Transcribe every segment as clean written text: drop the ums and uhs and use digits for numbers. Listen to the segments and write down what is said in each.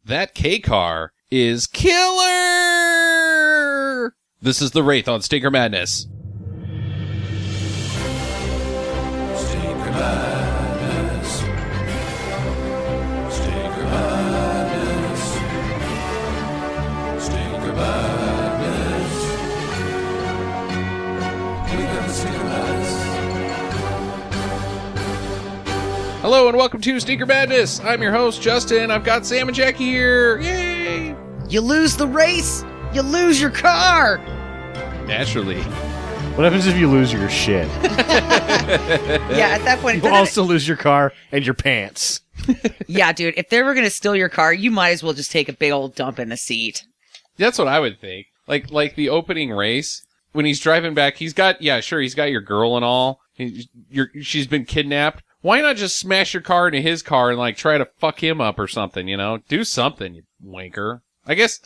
That K-car is killer! This is the Wraith on Stinker Madness. Stinker Madness. Stinker Madness. Stinker Madness. We got the Stinker Madness. Hello and welcome to Stinker Madness. I'm your host, Justin. I've got Sam and Jackie here. Yay! You lose the race, you lose your car. Naturally. What happens if you lose your shit? Yeah, at that point, You also lose your car and your pants. yeah, dude, if they were going to steal your car, you might as well just take a big old dump in the seat. That's what I would think. Like the opening race, when he's driving back, he's got your girl and all. She's been kidnapped. Why not just smash your car into his car and try to fuck him up or something, you know? Do something, you wanker. I guess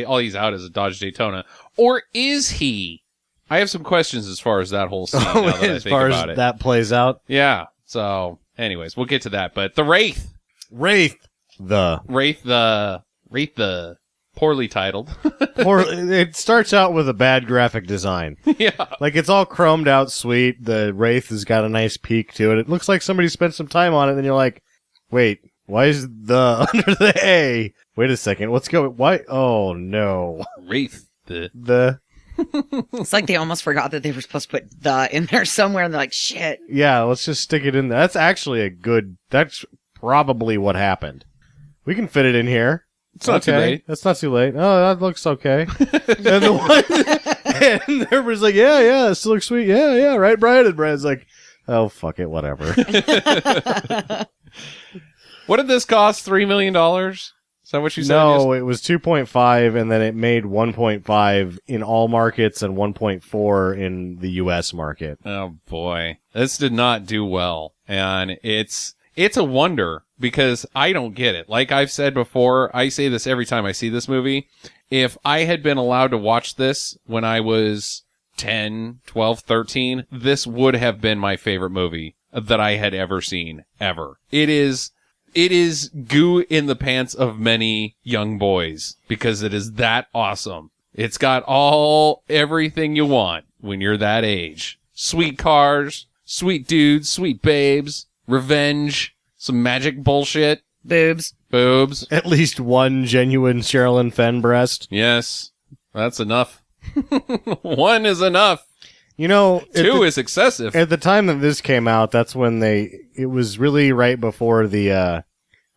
all he's out is a Dodge Daytona. Or is he? I have some questions as far as that whole scene now that I As think far about as it. that plays out. Yeah. So, anyways, we'll get to that. But the Wraith. Wraith, the Poorly titled. it starts out with a bad graphic design. Yeah. Like, it's all chromed out sweet. The Wraith has got a nice peak to it. It looks like somebody spent some time on it, and then you're like, wait, why is the under the A? Wait a second, what's going, why? Oh, no. Wraith. It's like they almost forgot that they were supposed to put the in there somewhere, and they're like, shit. Yeah, let's just stick it in there. That's actually that's probably what happened. We can fit it in here. It's not too late. That's not too late. Oh, that looks okay. And everybody's like, yeah, this looks sweet. Yeah, right, Brian? And Brian's like, oh, fuck it, whatever. What did this cost? $3 million? Is that what you said? No, it was 2.5, and then it made 1.5 in all markets and 1.4 in the U.S. market. Oh, boy. This did not do well. And it's a wonder, because I don't get it. Like I've said before, I say this every time I see this movie. If I had been allowed to watch this when I was 10, 12, 13, this would have been my favorite movie that I had ever seen, ever. It is goo in the pants of many young boys, because it is that awesome. It's got everything you want when you're that age. Sweet cars, sweet dudes, sweet babes, revenge, some magic bullshit. Boobs. At least one genuine Sherilyn Fenn breast. Yes, that's enough. One is enough. You know, Two is excessive. At the time that this came out, that's when it was really right before the,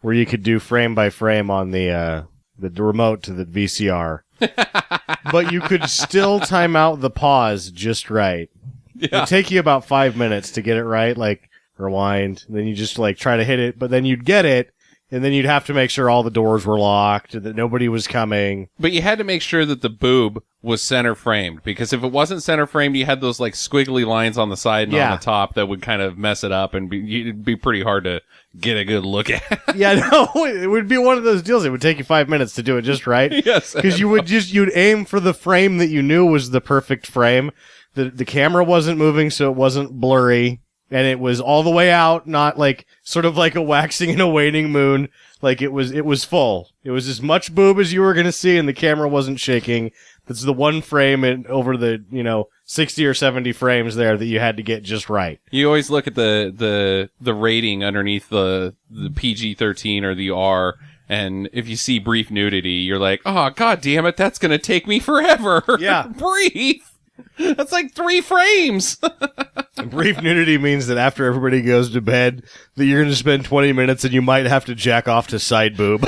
where you could do frame by frame on the remote to the VCR. But you could still time out the pause just right. Yeah. It'd take you about 5 minutes to get it right, like rewind, and then you just try to hit it, but then you'd get it, and then you'd have to make sure all the doors were locked and that nobody was coming. But you had to make sure that the boob was center framed, because if it wasn't center framed, you had those squiggly lines on the side and on the top that would kind of mess it up, and it'd be pretty hard to get a good look at. Yeah, no, it would be one of those deals. It would take you 5 minutes to do it just right. Yes. Because you'd aim for the frame that you knew was the perfect frame. The camera wasn't moving, so it wasn't blurry. And it was all the way out, not sort of like a waxing and a waning moon. It was full. It was as much boob as you were going to see, and the camera wasn't shaking. That's the one frame over the, 60 or 70 frames there that you had to get just right. You always look at the rating underneath the PG-13 or the R, and if you see brief nudity, you're like, oh, god damn it, that's going to take me forever. Yeah. Brief! That's 3 frames! Brief nudity means that after everybody goes to bed, that you're going to spend 20 minutes and you might have to jack off to side boob.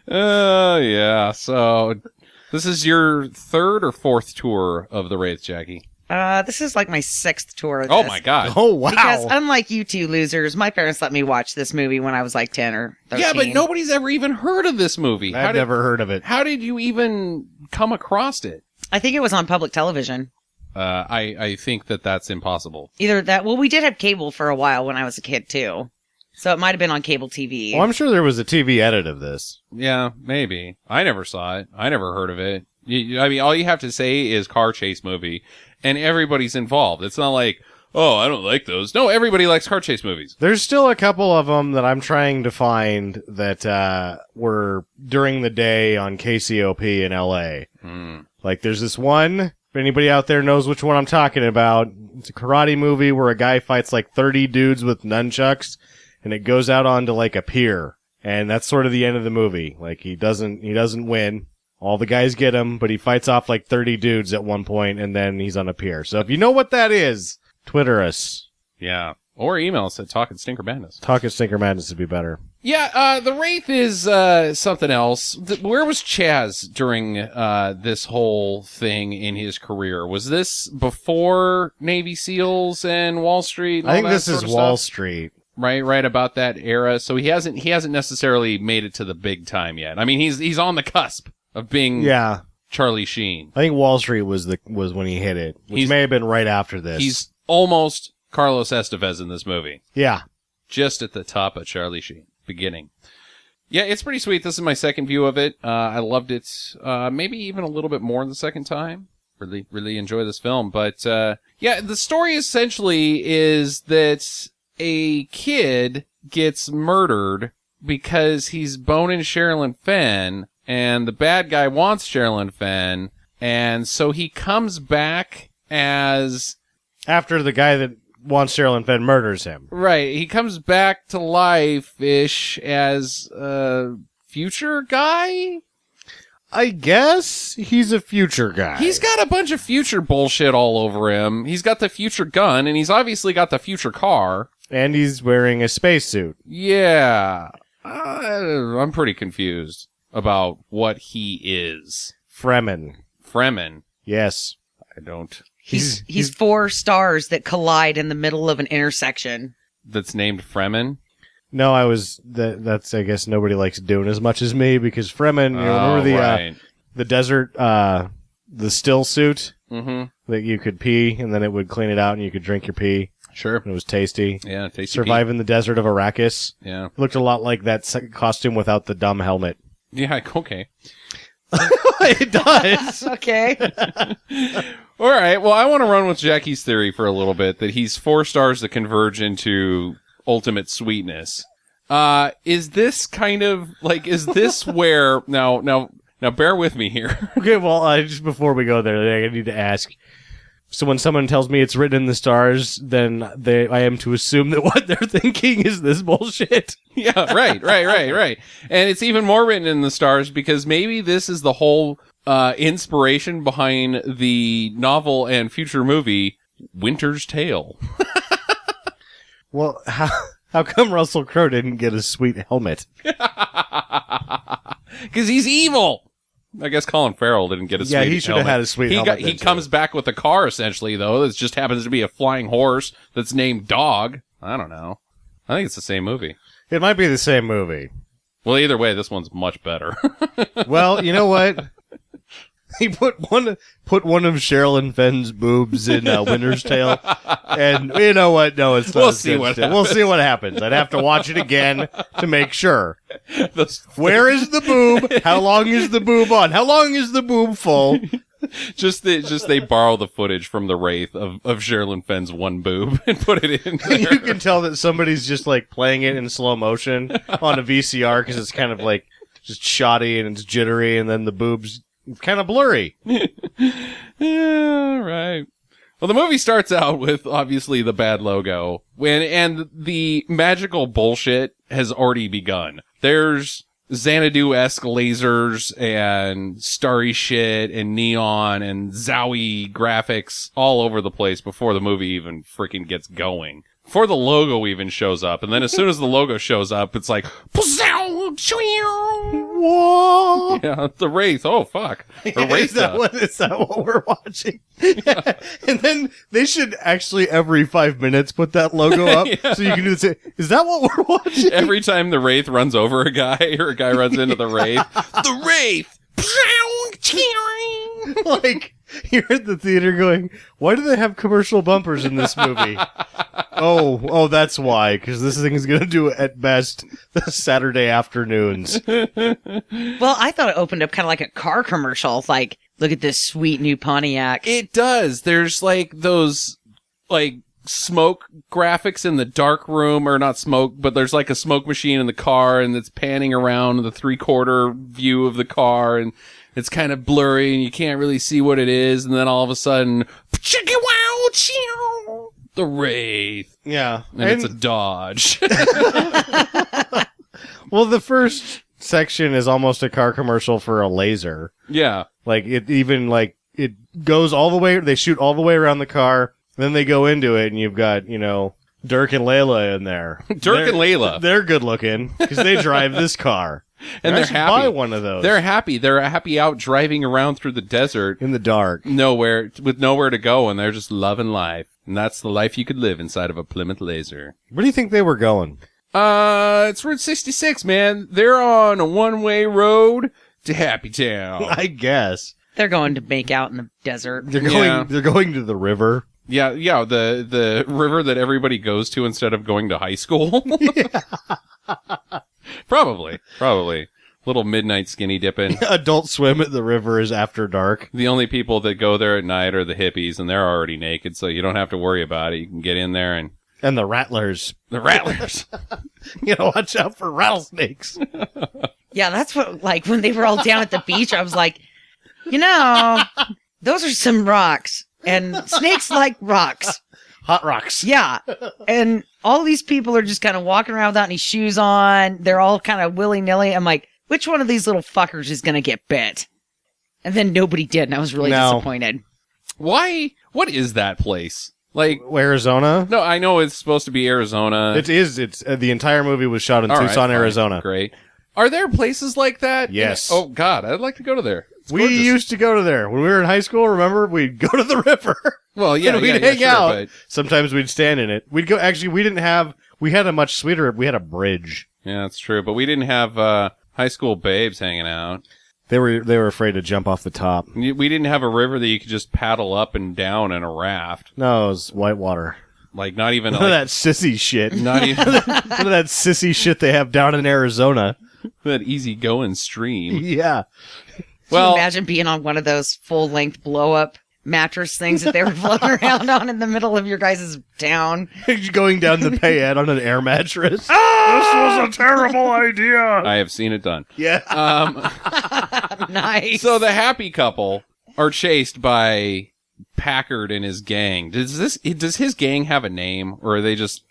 Oh, yeah. So, this is your third or fourth tour of the Wraith, Jackie? This is my 6th tour of this. Oh, my God. Oh, wow. Because unlike you two losers, my parents let me watch this movie when I was 10 or 13. Yeah, but nobody's ever even heard of this movie. I've never heard of it. How did you even come across it? I think it was on public television. I think that's impossible. Either that, well, we did have cable for a while when I was a kid, too. So it might have been on cable TV. Well, I'm sure there was a TV edit of this. Yeah, maybe. I never saw it. I never heard of it. I mean, all you have to say is car chase movie, and everybody's involved. It's not like, oh, I don't like those. No, everybody likes car chase movies. There's still a couple of them that I'm trying to find that were during the day on KCOP in LA. Like, there's this one, if anybody out there knows which one I'm talking about, it's a karate movie where a guy fights like 30 dudes with nunchucks, and it goes out onto like a pier. And that's sort of the end of the movie. Like, he doesn't win. All the guys get him, but he fights off like 30 dudes at one point, and then he's on a pier. So if you know what that is, Twitter us. Yeah. Or email us at Talkin' Stinker Madness. Talking Stinker Madness would be better. Yeah, the Wraith is something else. Where was Chaz during this whole thing in his career? Was this before Navy SEALs and Wall Street? And I think all that this sort is of Wall stuff? Street. Right about that era. So he hasn't necessarily made it to the big time yet. I mean, he's on the cusp of being Yeah. Charlie Sheen. I think Wall Street was when he hit it, which may have been right after this. He's almost Carlos Estevez in this movie. Yeah. Just at the top of Charlie Sheen. Beginning. Yeah, it's pretty sweet. This is my second view of it. I loved it, maybe even a little bit more the second time. Really enjoy this film. But, yeah, the story essentially is that a kid gets murdered because he's boning Sherilyn Fenn, and the bad guy wants Sherilyn Fenn, and so he comes back as... After the guy that wants Sherilyn Fenn murders him. Right, he comes back to life-ish as a future guy? I guess he's a future guy. He's got a bunch of future bullshit all over him. He's got the future gun, and he's obviously got the future car. And he's wearing a spacesuit. Yeah. I'm pretty confused about what he is. Fremen. Fremen. Yes. I don't... He's 4 stars that collide in the middle of an intersection. That's named Fremen? No, that's, I guess, nobody likes doing as much as me, because Fremen, you remember the desert, the still suit? Mm-hmm. That you could pee, and then it would clean it out, and you could drink your pee. Sure. And it was tasty. Yeah, tasty. Survive in the desert of Arrakis. Yeah. It looked a lot like that costume without the dumb helmet. Yeah, okay. It does. Okay. All right, well, I want to run with Jackie's theory for a little bit, that he's 4 stars that converge into ultimate sweetness. Is this kind of, like, is this where, now bear with me here. Okay, well, just before we go there, I need to ask. So when someone tells me it's written in the stars, then I am to assume that what they're thinking is this bullshit. Yeah, right. And it's even more written in the stars because maybe this is the whole inspiration behind the novel and future movie Winter's Tale. Well, how come Russell Crowe didn't get a sweet helmet? Because he's evil. I guess Colin Farrell didn't get a sweet helmet. Yeah, he should have had a sweet helmet. He comes back with a car, essentially, though. That just happens to be a flying horse that's named Dog. I don't know. I think it's the same movie. It might be the same movie. Well, either way, this one's much better. Well, you know what? He put one of Sherilyn Fenn's boobs in Winter's Tale, and you know what? No, it's not. We'll see what happens. We'll see what happens. I'd have to watch it again to make sure. Where is the boob? How long is the boob on? How long is the boob full? Just they borrow the footage from the Wraith of Sherilyn Fenn's one boob and put it in there. You can tell that somebody's just like playing it in slow motion on a VCR because it's kind of like just shoddy and it's jittery, and then the boobs kind of blurry. Yeah, right. Well, the movie starts out with obviously the bad logo, and the magical bullshit has already begun. There's Xanadu-esque lasers and starry shit and neon and zowie graphics all over the place before the movie even freaking gets going. Before the logo even shows up, and then as soon as the logo shows up, it's like, Whoa! yeah, the Wraith. Oh fuck! Is that what we're watching? And then they should actually every 5 minutes put that logo up so you can do this. Is that what we're watching? Every time the Wraith runs over a guy or a guy runs into the Wraith, the Wraith. Like you're at the theater going, why do they have commercial bumpers in this movie? Oh, that's why, because this thing is going to do at best the Saturday afternoons. Well, I thought it opened up kind of like a car commercial. It's like, look at this sweet new Pontiac. It does. There's like those like smoke graphics in the dark room, or not smoke, but there's like a smoke machine in the car, and it's panning around the 3/4 view of the car, and it's kind of blurry, and you can't really see what it is, and then all of a sudden, the Wraith. Yeah. And it's a Dodge. Well, the first section is almost a car commercial for a laser. Yeah. Like, it goes all the way, they shoot all the way around the car, then they go into it, and you've got, Dirk and Layla in there. Dirk and Layla. They're good looking, because they drive this car. And they're happy. Buy one of those. They're happy. They're happy out driving around through the desert. In the dark. With nowhere to go, and they're just loving life. And that's the life you could live inside of a Plymouth Laser. Where do you think they were going? It's Route 66, man. They're on a one-way road to Happy Town. I guess. They're going to make out in the desert. They're going to the river. Yeah, the river that everybody goes to instead of going to high school. Probably. Little midnight skinny dipping. Adult Swim at the river is after dark. The only people that go there at night are the hippies, and they're already naked, so you don't have to worry about it. You can get in there and... And the rattlers. The rattlers. Watch out for rattlesnakes. Yeah, that's what, like, when they were all down at the beach, I was like, those are some rocks, and snakes like rocks. Hot rocks. Yeah. And all these people are just kind of walking around without any shoes on. They're all kind of willy-nilly. I'm like, which one of these little fuckers is going to get bit? And then nobody did, and I was really disappointed. Why? What is that place? Like, Arizona? No, I know it's supposed to be Arizona. It is. It's the entire movie was shot in Tucson, Arizona. Great. Are there places like that? Yes. Oh, God, I'd like to go to there. We used to go to there. When we were in high school, remember? We'd go to the river. Well, yeah, and we'd hang sure, out. but... Sometimes we'd stand in it. We'd go, actually, we had a much sweeter, we had a bridge. Yeah, that's true. But we didn't have high school babes hanging out. They were afraid to jump off the top. We didn't have a river that you could just paddle up and down in a raft. No, it was whitewater. Like, not even... None of that sissy shit. Not even... None of that sissy shit they have down in Arizona. That easy-going stream. Yeah. Can you imagine being on one of those full-length blow-up mattress things that they were floating around on in the middle of your guys' town? Going down the payette on an air mattress. Oh! This was a terrible idea. I have seen it done. Yeah. Nice. So the happy couple are chased by Packard and his gang. Does his gang have a name, or are they just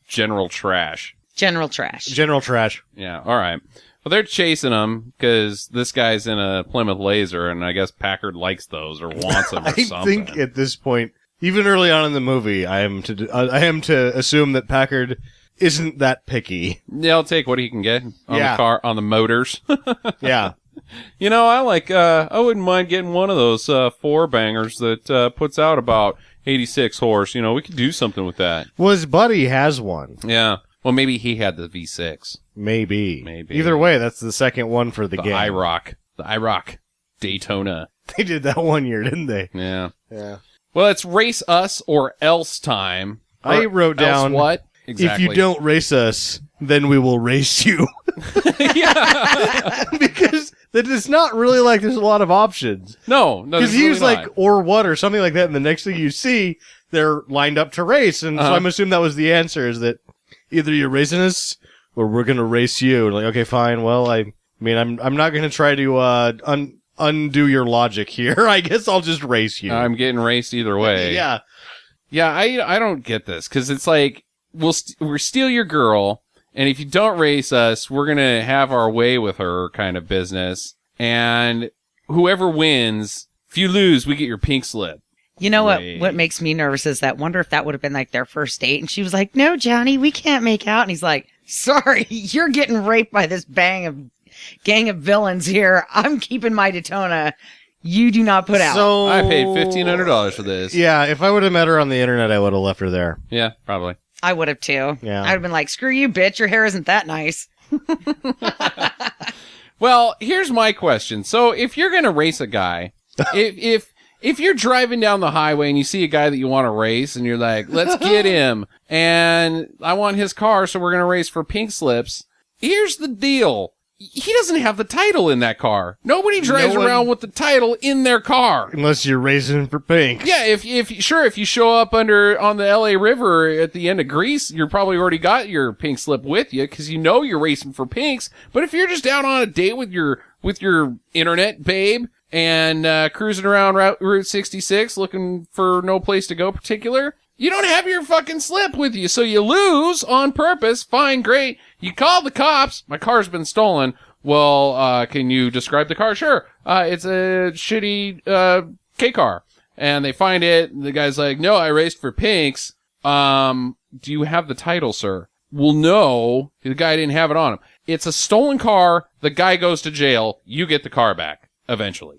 general trash? General trash. General trash. Yeah, all right. Well, they're chasing him because this guy's in a Plymouth Laser, and I guess Packard likes those or wants them or something. I think at this point, even early on in the movie, I am to assume that Packard isn't that picky. Yeah, I'll take what he can get on the car, on the motors. Yeah. I wouldn't mind getting one of those four bangers that puts out about 86 horse. We could do something with that. Well, his buddy has one. Yeah. Well, maybe he had the V6. Maybe. Either way, that's the second one for the game. The IROC Daytona. They did that one year, didn't they? Yeah. Yeah. Well, it's race us or else time. I wrote down, what? Exactly. If you don't race us, then we will race you. Yeah. Because it's not really like there's a lot of options. No, because he was like, or what, or something like that, and the next thing you see, they're lined up to race, and so I'm assuming that was the answer, is that either you're racing us, or we're gonna race you. And like, okay, fine, well, I'm not gonna try to undo your logic here. I guess I'll just race you. I'm getting raced either way. Yeah. Yeah, I don't get this, because it's like, we'll steal your girl, and if you don't race us, we're going to have our way with her kind of business. And whoever wins, if you lose, we get your pink slip. You know what makes me nervous is that wonder if that would have been like their first date. And she was like, no, Johnny, we can't make out. And he's like, sorry, you're getting raped by this gang of villains here. I'm keeping my Daytona. You do not put out. So I paid $1,500 for this. Yeah, if I would have met her on the internet, I would have left her there. Yeah, probably. I would have too. Yeah. I'd have been like, screw you, bitch. Your hair isn't that nice. Well, here's my question. So if you're going to race a guy, if you're driving down the highway and you see a guy that you want to race and you're like, let's get him, and I want his car, so we're going to race for pink slips. Here's the deal. he doesn't have the title in that car. Nobody drives No one- around with the title in their car. Unless you're racing for pink. Yeah, if you show up on the LA River at the end of Greece, you're probably already got your pink slip with you because you know you're racing for pinks. But if you're just out on a date with your internet babe and cruising around Route 66 looking for no place to go particular, you don't have your fucking slip with you, so you lose on purpose. Fine, great. You call the cops. My car's been stolen. Well, can you describe the car? Sure. It's a shitty K car. And they find it. And the guy's like, no, I raced for pinks. Do you have the title, sir? Well, no. The guy didn't have it on him. It's a stolen car. The guy goes to jail. You get the car back eventually.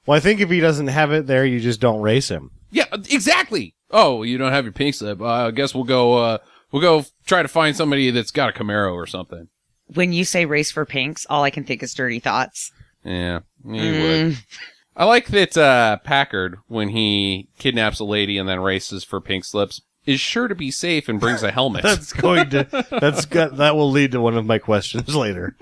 Well, I think if he doesn't have it there, you just don't race him. Yeah, exactly. Oh, you don't have your pink slip. I guess we'll go try to find somebody that's got a Camaro or something. When you say race for pinks, all I can think is Dirty Thoughts. Yeah, you would. I like that Packard, when he kidnaps a lady and then races for pink slips, is sure to be safe and brings a helmet. That will lead to one of my questions later.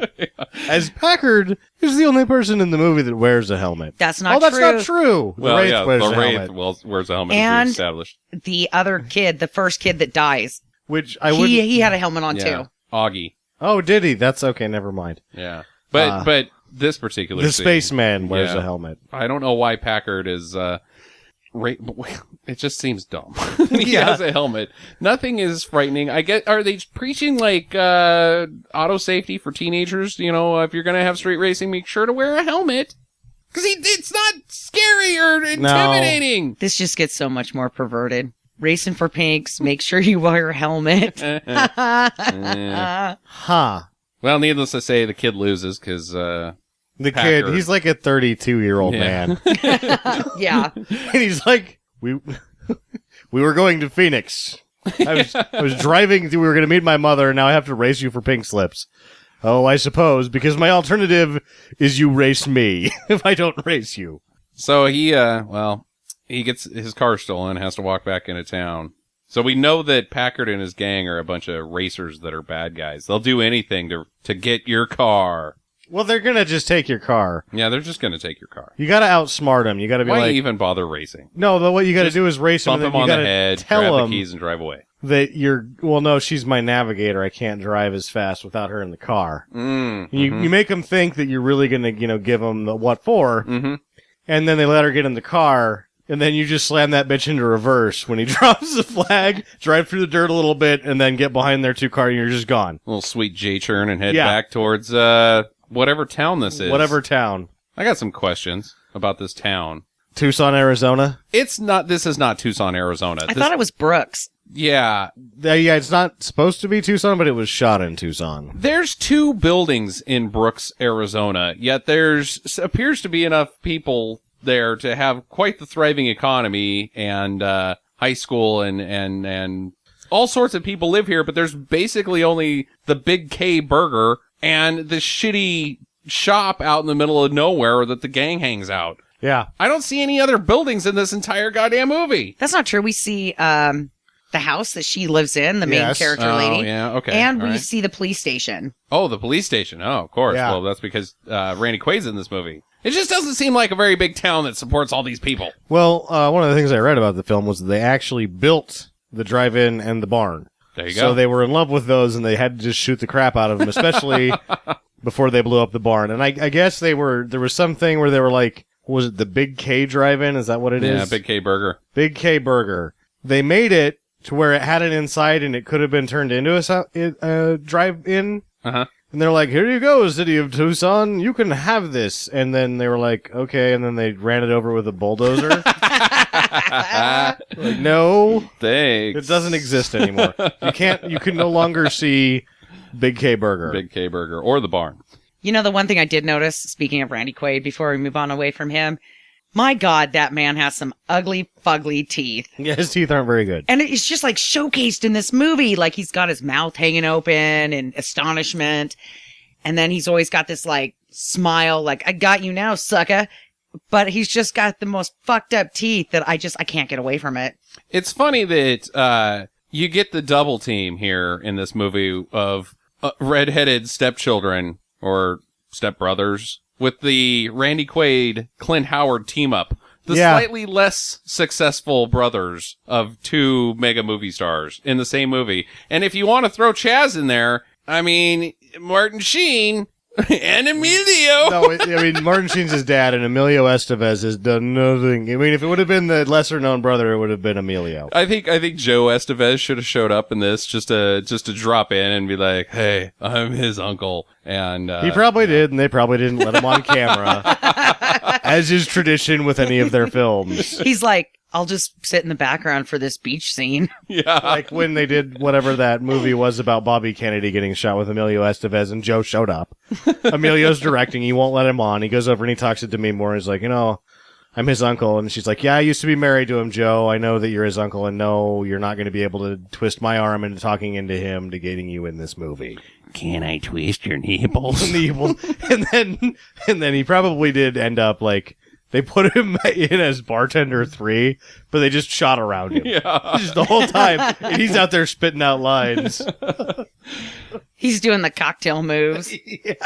As Packard is the only person in the movie that wears a helmet. That's not That's true. not true. Well, the Wraith yeah, wears the a Wraith helmet. wears a helmet, And- as we established. The other kid, the first kid that dies, Which I would. he had a helmet on Yeah, too. Augie. Oh, did he? That's okay. Never mind. Yeah, but this particular The scene, spaceman wears yeah. a helmet. I don't know why Packard is. It just seems dumb. He Yeah. has a helmet. Nothing is frightening. Are they preaching like auto safety for teenagers? You know, if you're gonna have street racing, make sure to wear a helmet because it's not scary or intimidating. This just gets so much more perverted. Racing for pinks, make sure you wear a helmet. Yeah. Huh. Well, needless to say, the kid loses because The Packard. kid, he's like a 32-year-old Yeah. man. Yeah. And he's like, we were going to Phoenix. I was driving, we were going to meet my mother, and now I have to race you for pink slips. Oh, I suppose, because my alternative is you race me if I don't race you. So he gets his car stolen, has to walk back into town. So we know that Packard and his gang are a bunch of racers that are bad guys. They'll do anything to get your car. Well, they're going to just take your car. Yeah, they're just going to take your car. You got to outsmart them. You got to be Why like, even bother racing? no, but what you got to do is race them. Bump And them then on you the gotta head, tell grab them the keys, and drive away. that you're, well, no, she's my navigator. I can't drive as fast without her in the car. You make them think that you're really going to, give them the what for. Mm-hmm. And then they let her get in the car, and then you just slam that bitch into reverse when he drops the flag, drive through the dirt a little bit, and then get behind their two car, and you're just gone. A little sweet J-turn and head Yeah. back towards whatever town this is. Whatever town. I got some questions about this town. Tucson, Arizona? This is not Tucson, Arizona. I thought it was Brooks. Yeah. Yeah, it's not supposed to be Tucson, but it was shot in Tucson. There's 2 buildings in Brooks, Arizona, yet there's appears to be enough people there to have quite the thriving economy and high school and all sorts of people live here, but there's basically only the Big K Burger and the shitty shop out in the middle of nowhere that the gang hangs out. Yeah. I don't see any other buildings in this entire goddamn movie. That's not true. We see the house that she lives in, the main Yes. character Oh, lady. yeah, okay. And all we right. see the police station. Oh, the police station. Oh, of course. Yeah. Well, that's because Randy Quaid's in this movie. It just doesn't seem like a very big town that supports all these people. Well, one of the things I read about the film was that they actually built the drive-in and the barn. There you go. So they were in love with those, and they had to just shoot the crap out of them, especially before they blew up the barn. And I guess there was something where they were like, was it the Big K drive-in? Is that what it is? Yeah, Big K Burger. Big K Burger. They made it to where it had an inside, and it could have been turned into a drive-in. Uh-huh. And they're like, here you go, city of Tucson. You can have this. And then they were like, okay. And then they ran it over with a bulldozer. Like, no, Thanks. it doesn't exist anymore. You can no longer see Big K Burger. Big K Burger. Or the barn. You know, the one thing I did notice, speaking of Randy Quaid, before we move on away from him, my God, that man has some ugly, fugly teeth. Yeah, his teeth aren't very good. And it's just like showcased in this movie. Like he's got his mouth hanging open in astonishment. And then he's always got this like smile, like, I got you now, sucker. But he's just got the most fucked up teeth that I can't get away from it. It's funny that you get the double team here in this movie of redheaded stepchildren or stepbrothers with the Randy Quaid, Clint Howard team up. The Yeah. slightly less successful brothers of two mega movie stars in the same movie. And if you want to throw Chaz in there, I mean, Martin Sheen and Emilio. No, I mean, Martin Sheen's his dad, and Emilio Estevez has done nothing. I mean, if it would have been the lesser-known brother, it would have been Emilio. I think Joe Estevez should have showed up in this just to drop in and be like, "Hey, I'm his uncle." And He probably did, and they probably didn't let him on camera, as is tradition with any of their films. He's like, I'll just sit in the background for this beach scene. yeah, Like when they did whatever that movie was about Bobby Kennedy getting shot with Emilio Estevez, and Joe showed up. Emilio's directing. He won't let him on. He goes over and he talks to Demi Moore. He's like, I'm his uncle. And she's like, yeah, I used to be married to him, Joe. I know that you're his uncle, and no, you're not going to be able to twist my arm into talking into him to getting you in this movie. can I twist your nipples? and then he probably did end up like, they put him in as bartender 3, but they just shot around him. Yeah, Just the whole time. And he's out there spitting out lines. He's doing the cocktail moves,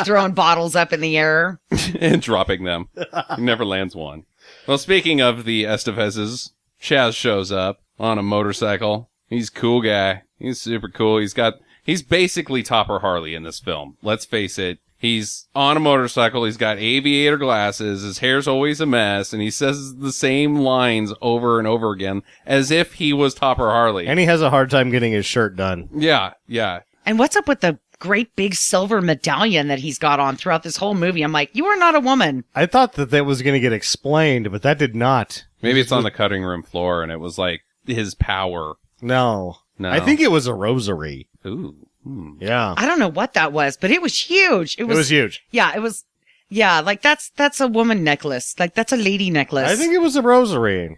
throwing bottles up in the air. and dropping them. He never lands one. Well, speaking of the Estevezes, Chaz shows up on a motorcycle. He's a cool guy. He's super cool. He's basically Topper Harley in this film. Let's face it. He's on a motorcycle. He's got aviator glasses. His hair's always a mess. And he says the same lines over and over again as if he was Topper Harley. And he has a hard time getting his shirt done. Yeah, yeah. And what's up with the great big silver medallion that he's got on throughout this whole movie? I'm like, you are not a woman. I thought that was going to get explained, but that did not. Maybe it's on the cutting room floor and it was like his power. No. I think it was a rosary. Ooh. Yeah. I don't know what that was, but it was huge. It was huge. Yeah, it was. Yeah, like that's a woman necklace. Like that's a lady necklace. I think it was a rosary.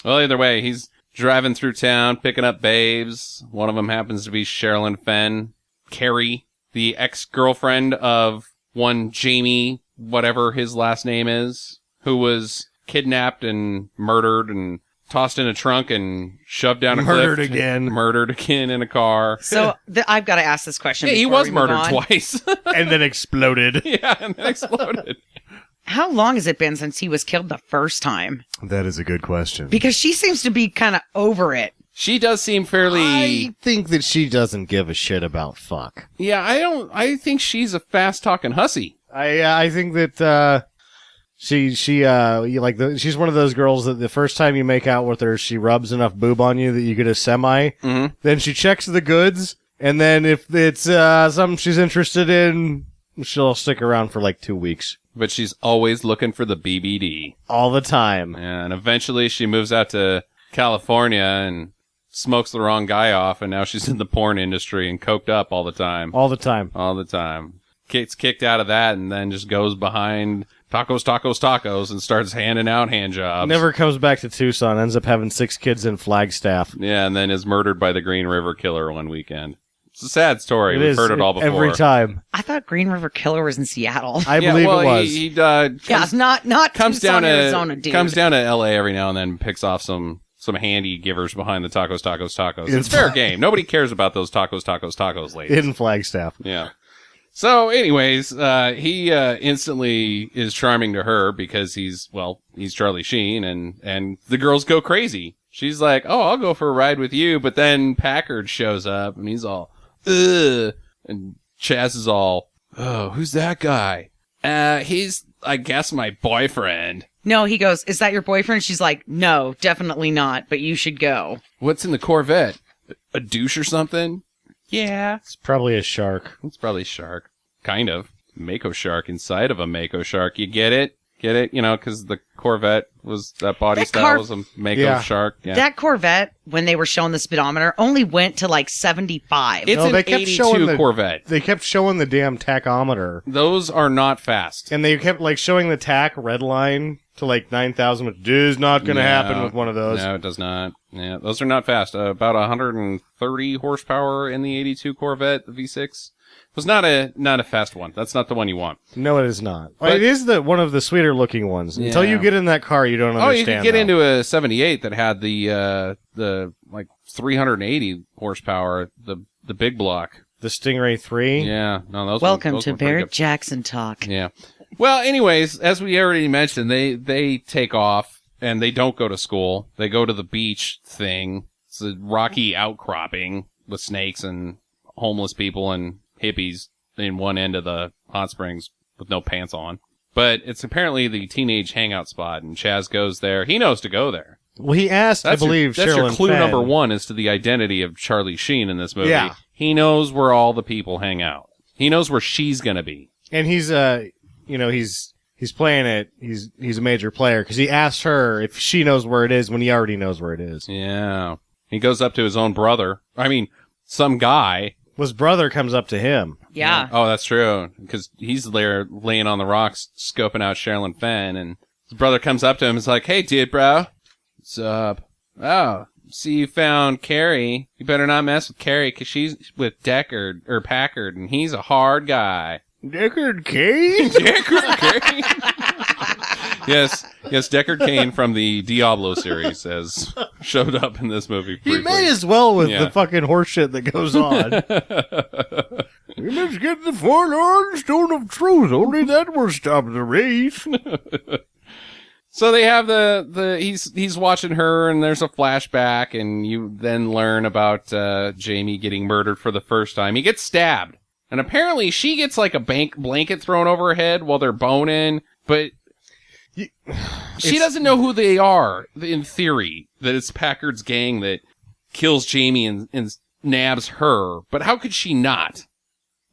Well, either way, he's driving through town, picking up babes. One of them happens to be Sherilyn Fenn, Carrie, the ex-girlfriend of one Jamie, whatever his last name is, who was kidnapped and murdered and tossed in a trunk and shoved down a cliff. Murdered again in a car. So I've got to ask this question. Yeah, he before was we move murdered on. twice. And then exploded. Yeah, and then exploded. How long has it been since he was killed the first time? That is a good question. Because she seems to be kind of over it. She does seem fairly... I think that she doesn't give a shit about fuck. Yeah, I think she's a fast-talking hussy. I think that she's one of those girls that the first time you make out with her, she rubs enough boob on you that you get a semi. Mm-hmm. Then she checks the goods, and then if it's something she's interested in, she'll stick around for like 2 weeks. But she's always looking for the BBD. All the time. And eventually she moves out to California and smokes the wrong guy off, and now she's in the porn industry and coked up all the time. All the time. All the time. Gets kicked out of that and then just goes behind tacos and starts handing out hand jobs. Never comes back to Tucson. Ends up having 6 kids in Flagstaff. Yeah, and then is murdered by the Green River Killer one weekend. It's a sad story. We've is. heard it all before. Every time. I thought Green River Killer was in Seattle. I believe it was. He Yeah, not comes Tucson, down to Arizona, dude. comes down to L.A. every now and then and picks off some handy givers behind the tacos. It's fair game. Nobody cares about those tacos, ladies. In Flagstaff. Yeah. So, anyways, he instantly is charming to her because he's Charlie Sheen, and the girls go crazy. She's like, "Oh, I'll go for a ride with you," but then Packard shows up, and he's all, "Ugh," and Chaz is all, "Oh, who's that guy?" He's, I guess, my boyfriend. No, he goes, "Is that your boyfriend?" She's like, "No, definitely not, but you should go." What's in the Corvette? A douche or something? Yeah. It's probably a shark. It's probably a shark. Kind of. Mako shark inside of a Mako shark. You get it? Get it? You know, because the Corvette was, that body style was a Mako shark. Yeah. That Corvette, when they were showing the speedometer, only went to like 75. It's an 82 Corvette. They kept showing the damn tachometer. Those are not fast. And they kept like showing the tack red line to like 9,000, which is not going to happen with one of those. No, it does not. Yeah, those are not fast. About 130 horsepower in the 82 Corvette, the V6. It was not a fast one. That's not the one you want. No, it is not. But it is one of the sweeter looking ones. Yeah. Until you get in that car, you don't understand. Oh, you could get into a 78 that had the like 380 horsepower, the big block The Stingray 3? Yeah. No, those Welcome those to were pretty Barrett good. Jackson Talk. Yeah. Well, anyways, as we already mentioned, they take off and they don't go to school. They go to the beach thing. It's a rocky outcropping with snakes and homeless people and hippies in one end of the hot springs with no pants on. But it's apparently the teenage hangout spot, and Chaz goes there. He knows to go there. Well, he asked, I believe, that's your Sherilyn clue Fenn. number one as to the identity of Charlie Sheen in this movie. Yeah. He knows where all the people hang out. He knows where she's gonna be. And he's he's playing it. He's a major player because he asked her if she knows where it is when he already knows where it is. Yeah. He goes up to his own brother. I mean, some guy. Well, his brother comes up to him. Yeah. Oh, that's true. Because he's there laying on the rocks, scoping out Sherilyn Fenn, and his brother comes up to him and is like, "Hey, dude, bro. What's up? Oh, see you found Carrie. You better not mess with Carrie because she's with Deckard, or Packard, and he's a hard guy." Deckard Cain? Deckard Kane. Yes, Deckard Kane from the Diablo series has showed up in this movie He briefly. may as well with Yeah. the fucking horseshit that goes on. We must get the forlorn stone of truth. Only that will stop the race. So they have he's watching her, and there's a flashback, and you then learn about Jamie getting murdered for the first time. He gets stabbed, and apparently she gets like a blanket thrown over her head while they're boning, but she doesn't know who they are. In theory, that it's Packard's gang that kills Jamie and nabs her, but how could she not?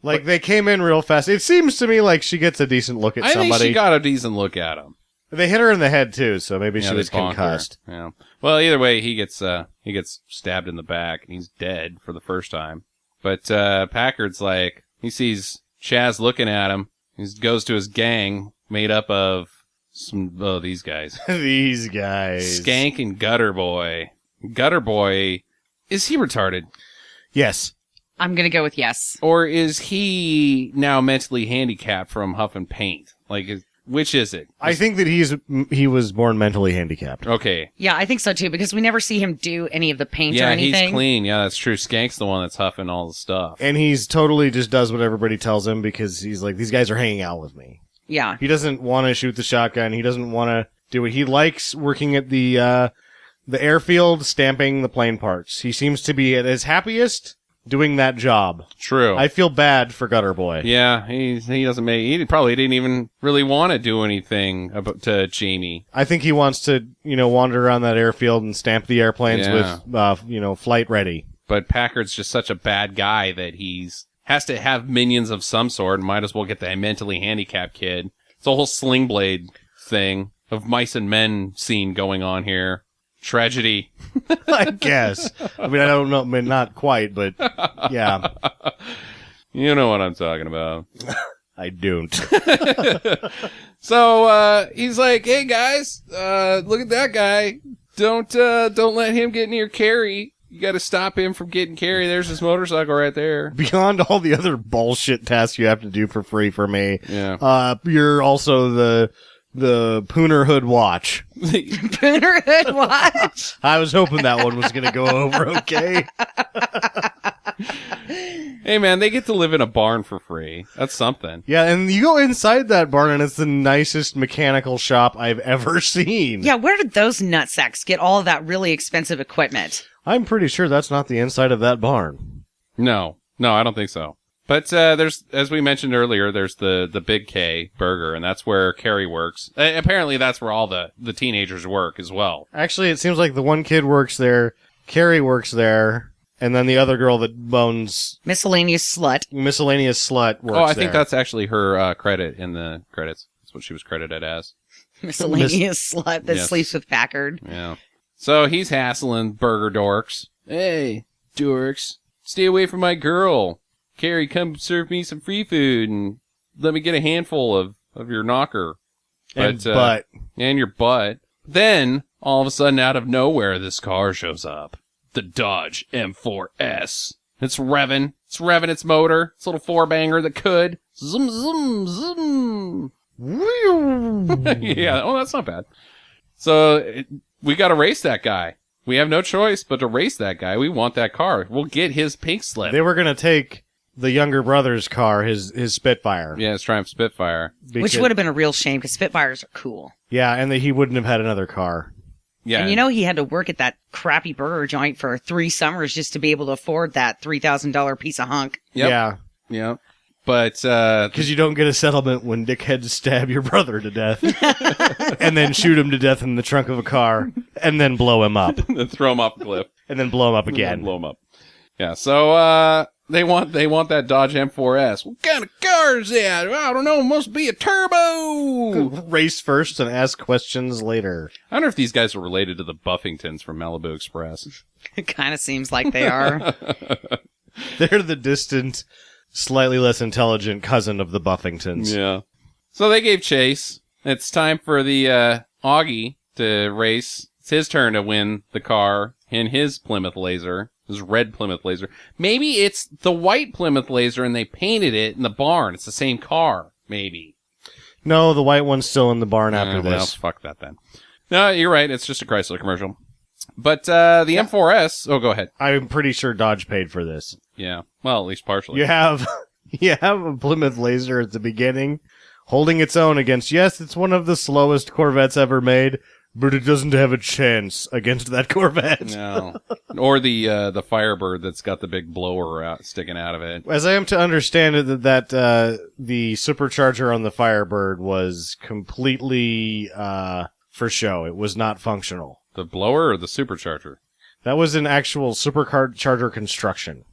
Like, they came in real fast. It seems to me like she gets a decent look at I somebody. think she got a decent look at him. They hit her in the head, too, so maybe she Yeah, was they bonked her. concussed. Yeah. Well, either way, he gets stabbed in the back, and he's dead for the first time. But Packard's like, he sees Chaz looking at him. He goes to his gang, made up of these guys. These guys. Skank and Gutter Boy. Gutter Boy, is he retarded? Yes. I'm going to go with yes. Or is he now mentally handicapped from huffing paint? Like, which is it? I think that he was born mentally handicapped. Okay. Yeah, I think so too, because we never see him do any of the paint or Yeah, anything. he's clean. Yeah, that's true. Skank's the one that's huffing all the stuff. And he's totally just does what everybody tells him because he's like, these guys are hanging out with me. Yeah. He doesn't want to shoot the shotgun. He doesn't want to do it. He likes working at the airfield, stamping the plane parts. He seems to be at his happiest doing that job. True. I feel bad for Gutter Boy. Yeah, he doesn't make. He probably didn't even really want to do anything to Jamie. I think he wants to, wander around that airfield and stamp the airplanes Yeah. with, flight ready. But Packard's just such a bad guy that has to have minions of some sort. Might as well get the mentally handicapped kid. It's a whole Sling Blade thing of mice and men scene going on here. Tragedy. I guess. I mean, I don't know, not quite, but yeah, You know what I'm talking about. I don't. So he's like, "Hey guys, look at that guy. Don't let him get near Carrie. You got to stop him from getting Carrie. There's his motorcycle right there." Beyond all the other bullshit tasks you have to do for free for me, Yeah. you're also the Pooner Hood Watch. Pooner Hood Watch. I was hoping that one was going to go over okay. Hey man, they get to live in a barn for free. That's something. Yeah, and you go inside that barn and it's the nicest mechanical shop I've ever seen. Yeah, where did those nutsacks get all of that really expensive equipment? I'm pretty sure that's not the inside of that barn. No, I don't think so. But there's, as we mentioned earlier, there's the Big K Burger, and that's where Carrie works. Apparently, that's where all the teenagers work as well. Actually, it seems like the one kid works there, Carrie works there, and then the other girl that bones Miscellaneous slut. miscellaneous slut works Oh, I there. think that's actually her credit in the credits. That's what she was credited as. Miscellaneous slut that Yes. sleeps with Packard. Yeah. So he's hassling burger dorks. "Hey, dorks, stay away from my girl. Carrie, come serve me some free food and let me get a handful of your knocker." And butt. And your butt. Then, all of a sudden, out of nowhere, this car shows up. The Dodge M4S. It's revving its motor. It's a little four-banger that could. Zoom, zoom, zoom. Yeah, oh, that's not bad. So, we gotta race that guy. We have no choice but to race that guy. We want that car. We'll get his pink slip. They were going to take the younger brother's car, his Spitfire. Yeah, it's Triumph Spitfire. Which would have been a real shame because Spitfires are cool. Yeah, and that he wouldn't have had another car. Yeah. And you know he had to work at that crappy burger joint for 3 summers just to be able to afford that $3,000 piece of hunk. Yep. Yeah. Yeah. But, because you don't get a settlement when dickheads stab your brother to death and then shoot him to death in the trunk of a car and then blow him up throw him off a cliff. and then blow him up again. Blow him up. Yeah, so, they want that Dodge M4S. What kind of car is that? I don't know. It must be a turbo. Race first and ask questions later. I wonder if these guys are related to the Buffingtons from Malibu Express. It kind of seems like they are. They're the distant, slightly less intelligent cousin of the Buffingtons. Yeah. So they gave chase. It's time for the Augie to race. It's his turn to win the car in his Plymouth Laser. His red Plymouth Laser. Maybe it's the white Plymouth Laser and they painted it in the barn. It's the same car. Maybe. No, the white one's still in the barn after Well, this. fuck that then. No, you're right. It's just a Chrysler commercial. But the M4S... Oh, go ahead. I'm pretty sure Dodge paid for this. Yeah. Well, at least partially. You have a Plymouth Laser at the beginning holding its own against, yes, it's one of the slowest Corvettes ever made, but it doesn't have a chance against that Corvette. No. Or the Firebird that's got the big blower sticking out of it. As I am to understand it, that the supercharger on the Firebird was completely for show. It was not functional. The blower or the supercharger? That was an actual supercharger construction.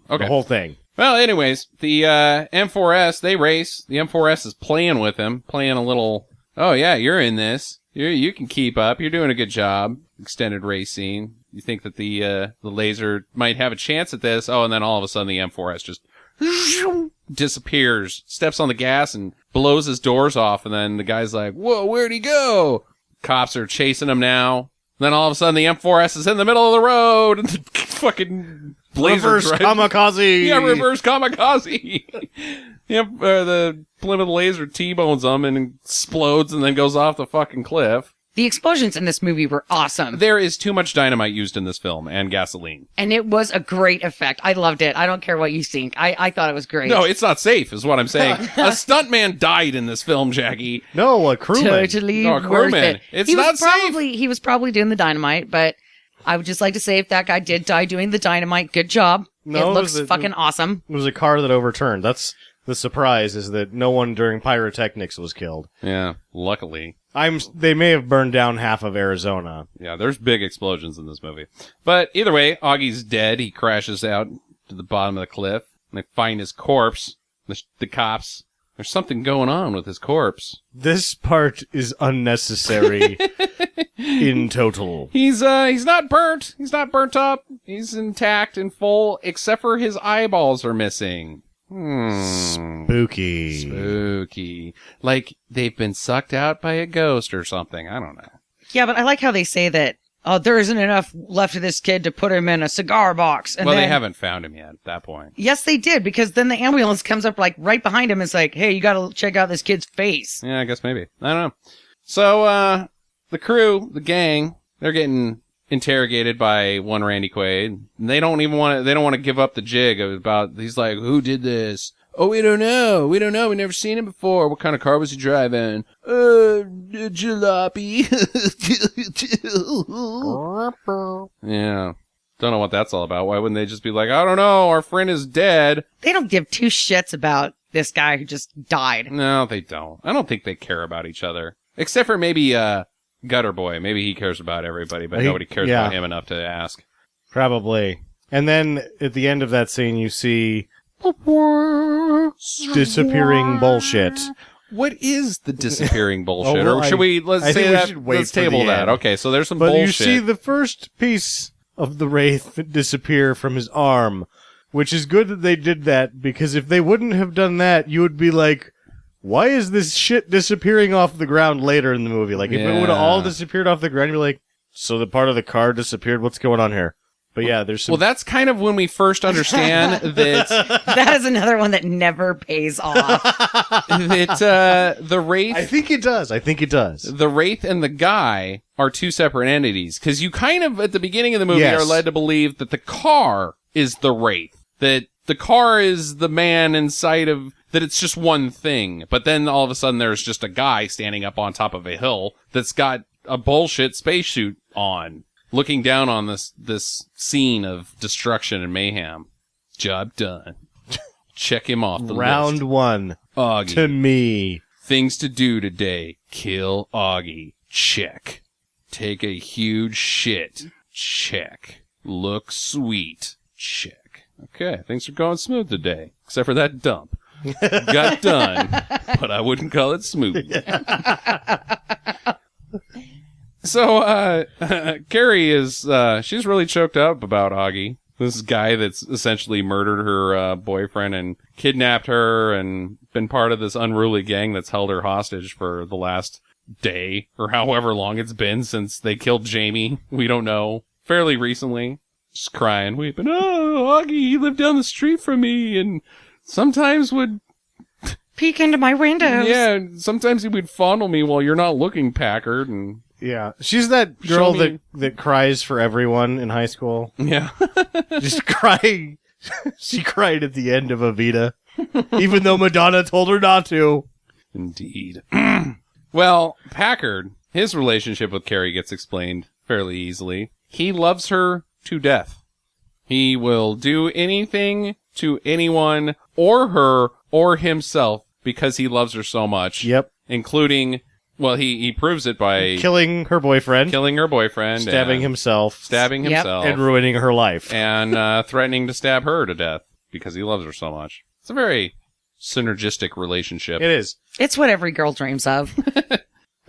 Okay. The whole thing. Well, anyways, the M4S, they race. The M4S is playing with him, playing a little, oh yeah, you're in this. You can keep up. You're doing a good job. Extended race scene. You think that the Laser might have a chance at this. Oh, and then all of a sudden the M4S just disappears, steps on the gas and blows his doors off. And then the guy's like, whoa, where'd he go? Cops are chasing him now. Then all of a sudden the M4S is in the middle of the road and the fucking Blazer Reverse kamikaze! Yeah, reverse kamikaze! The Plymouth Laser T-bones him and explodes and then goes off the fucking cliff. The explosions in this movie were awesome. There is too much dynamite used in this film and gasoline. And it was a great effect. I loved it. I don't care what you think. I thought it was great. No, it's not safe, is what I'm saying. A stuntman died in this film, Jackie. No, a crewman. Totally No, a worth crewman. it. It's he not was safe. He was probably doing the dynamite, but I would just like to say if that guy did die doing the dynamite, good job. No, it looks fucking awesome. It was a car that overturned. That's the surprise, is that no one during pyrotechnics was killed. Yeah, luckily. They may have burned down half of Arizona. Yeah, there's big explosions in this movie. But either way, Augie's dead. He crashes out to the bottom of the cliff. And they find his corpse. The cops. There's something going on with his corpse. This part is unnecessary in total. He's not burnt. He's not burnt up. He's intact and full, except for his eyeballs are missing. Spooky. Spooky. Like they've been sucked out by a ghost or something. I don't know. Yeah, but I like how they say that, oh, there isn't enough left of this kid to put him in a cigar box. And Well, then, they haven't found him yet at that point. Yes, they did, because then the ambulance comes up like right behind him and is like, hey, you gotta check out this kid's face. Yeah, I guess maybe. I don't know. So, the crew, the gang, they're getting interrogated by one Randy Quaid. And they don't want to give up the jig about, he's like, who did this? Oh, we don't know. We never seen him before. What kind of car was he driving? Jalopy. Yeah. Don't know what that's all about. Why wouldn't they just be like, I don't know, our friend is dead. They don't give two shits about this guy who just died. No, they don't. I don't think they care about each other. Except for maybe, Gutter Boy. Maybe he cares about everybody, but nobody cares about him enough to ask. Probably. And then at the end of that scene, you see disappearing bullshit. What is the disappearing bullshit? well, or should I think we should wait let's for table the that. end. Okay, so there's some But bullshit. you see the first piece of the Wraith disappear from his arm, which is good that they did that, because if they wouldn't have done that, you would be like, why is this shit disappearing off the ground later in the movie? Like, if it would have all disappeared off the ground, you'd be like, so the part of the car disappeared? What's going on here? But yeah, there's some... Well, that's kind of when we first understand that That is another one that never pays off. the Wraith... I think it does. The Wraith and the guy are two separate entities. Because you kind of, at the beginning of the movie, Yes. are led to believe that the car is the Wraith. That the car is the man inside of that. It's just one thing, but then all of a sudden there's just a guy standing up on top of a hill that's got a bullshit spacesuit on, looking down on this scene of destruction and mayhem. Job done. Check him off the Round list. 1. Augie. To me. Things to do today. Kill Augie. Check. Take a huge shit. Check. Look sweet. Check. Okay, things are going smooth today. Except for that dump. Got done, but I wouldn't call it smooth. So, Carrie is, she's really choked up about Augie. This guy that's essentially murdered her boyfriend and kidnapped her and been part of this unruly gang that's held her hostage for the last day or however long it's been since they killed Jamie. We don't know. Fairly recently. Just crying, weeping. Oh, Augie, he lived down the street from me and sometimes would... Peek into my windows. Yeah, sometimes he would fondle me while you're not looking, Packard, and... Yeah. She's that girl Show me- that cries for everyone in high school. Yeah. Just crying. She cried at the end of Evita. Even though Madonna told her not to. Indeed. Well, Packard, his relationship with Carrie gets explained fairly easily. He loves her to death. He will do anything to anyone or her or himself because he loves her so much. Yep. Including, well, he proves it by Killing her boyfriend. killing her boyfriend. Stabbing and himself. Stabbing Yep. himself. And ruining her life. and threatening to stab her to death because he loves her so much. It's a very synergistic relationship. It is. It's what every girl dreams of.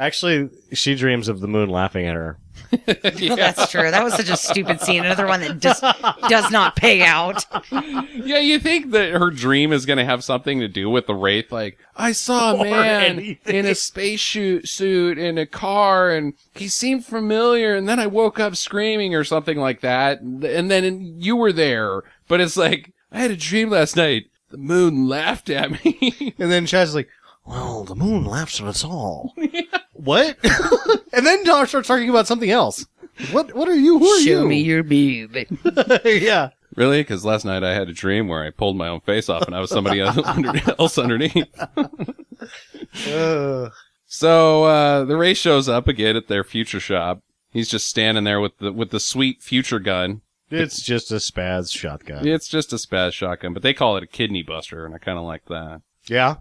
Actually, she dreams of the moon laughing at her. Yeah. Well, that's true. That was such a stupid scene. Another one that just does not pay out. Yeah, you think that her dream is going to have something to do with the Wraith? Like, I saw a Or man anything. in a space suit in a car, and he seemed familiar, and then I woke up screaming or something like that, and then you were there. But it's like, I had a dream last night. The moon laughed at me. And then Chad's like, well, the moon laughs at us all. What? And then Don starts talking about something else. What are you? Who are you? Show me your boob. Yeah. Really? Because last night I had a dream where I pulled my own face off and I was somebody else underneath. So the Wraith shows up again at their future shop. He's just standing there with the sweet future gun. It's just a spaz shotgun. It's just a spaz shotgun, but they call it a kidney buster, and I kind of like that. Yeah.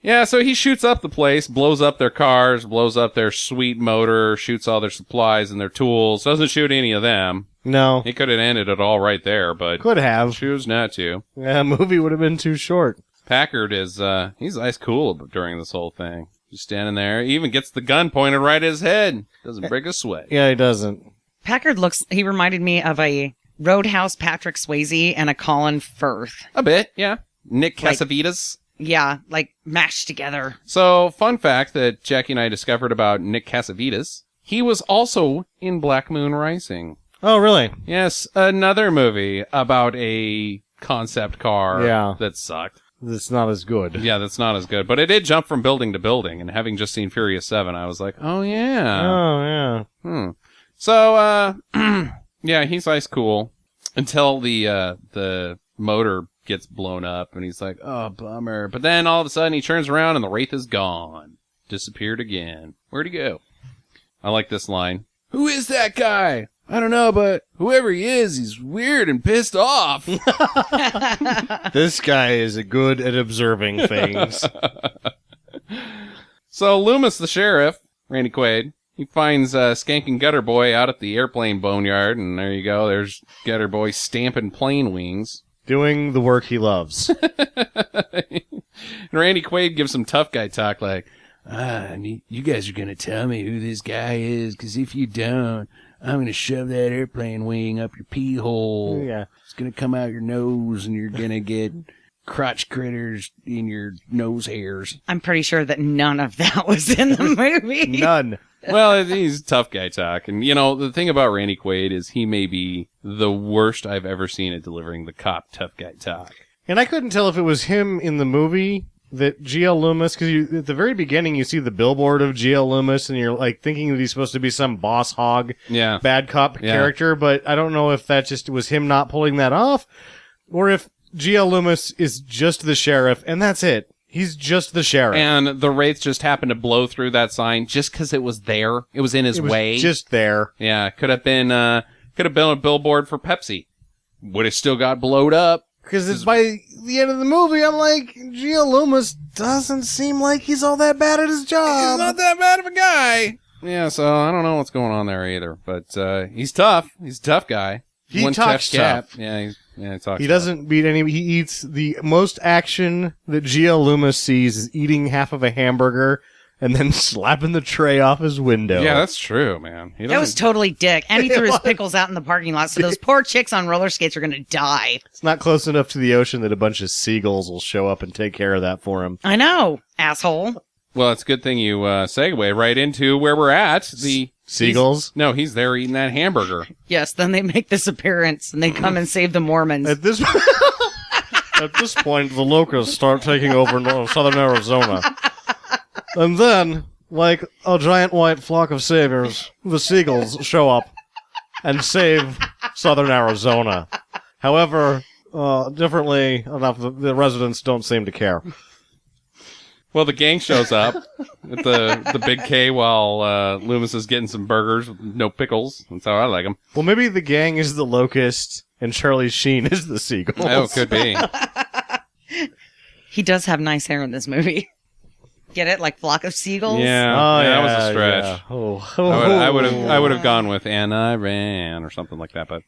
Yeah, so he shoots up the place, blows up their cars, blows up their sweet motor, shoots all their supplies and their tools, doesn't shoot any of them. No. He could have ended it all right there, but Could have. choose not to. Yeah, movie would have been too short. Packard is, he's ice cool during this whole thing. Just standing there. He even gets the gun pointed right at his head. Doesn't break a sweat. Yeah, he doesn't. Packard he reminded me of a Roadhouse Patrick Swayze and a Colin Firth. A bit, yeah. Nick Like- Cassavetes. Yeah, like mashed together. So, fun fact that Jackie and I discovered about Nick Cassavetes. He was also in Black Moon Rising. Oh, really? Yes, another movie about a concept car Yeah. that sucked. That's not as good. Yeah, that's not as good. But it did jump from building to building, and having just seen Furious 7, I was like, oh yeah. Oh, yeah. So, yeah, he's ice cool until the motor gets blown up, and he's like, oh, bummer. But then all of a sudden he turns around and the Wraith is gone. Disappeared again. Where'd he go? I like this line. Who is that guy? I don't know, but whoever he is, he's weird and pissed off. This guy is good at observing things. So Loomis, the sheriff, Randy Quaid, he finds Skanking Gutter Boy out at the airplane boneyard, and there you go. There's Gutter Boy stamping plane wings. Doing the work he loves. And Randy Quaid gives some tough guy talk like, you guys are going to tell me who this guy is, because if you don't, I'm going to shove that airplane wing up your pee hole. Yeah. It's going to come out your nose, and you're going to get crotch critters in your nose hairs. I'm pretty sure that none of that was in the movie. None. Well, he's tough guy talk. And, the thing about Randy Quaid is he may be the worst I've ever seen at delivering the cop tough guy talk. And I couldn't tell if it was him in the movie that G.L. Loomis, because at the very beginning you see the billboard of G.L. Loomis and you're like thinking that he's supposed to be some boss hog, Yeah. bad cop Yeah. character, but I don't know if that just was him not pulling that off or if G.L. Loomis is just the sheriff, and that's it. He's just the sheriff. And the Wraith just happened to blow through that sign just because it was there. It was in his way. Just there. Yeah, could have been a billboard for Pepsi. Would have still got blowed up. Because it's by the end of the movie, I'm like, G.L. Loomis doesn't seem like he's all that bad at his job. He's not that bad of a guy. Yeah, so I don't know what's going on there either. But he's tough. He's a tough guy. He One talks cap. tough. Yeah, he talks He tough. doesn't beat any. He eats the most action that G.L. Loomis sees is eating half of a hamburger and then slapping the tray off his window. Yeah, that's true, man. He That was doesn't- totally dick. And he It threw his was. pickles out in the parking lot, so those poor chicks on roller skates are going to die. It's not close enough to the ocean that a bunch of seagulls will show up and take care of that for him. I know, asshole. Well, it's a good thing you segue right into where we're at. The Seagulls? He's there eating that hamburger. Yes, then they make this appearance and they come and save the Mormons. At this point, the locusts start taking over southern Arizona. And then, like a giant white flock of saviors, the seagulls show up and save southern Arizona. However, differently enough, the residents don't seem to care. Well, the gang shows up at the big K while Loomis is getting some burgers with no pickles. That's how I like them. Well, maybe the gang is the locust and Charlie Sheen is the seagulls. Oh, could be. He does have nice hair in this movie. Get it? Like flock of seagulls? Yeah, that was a stretch. Yeah. Oh. I would have gone with "And I Ran" or something like that, but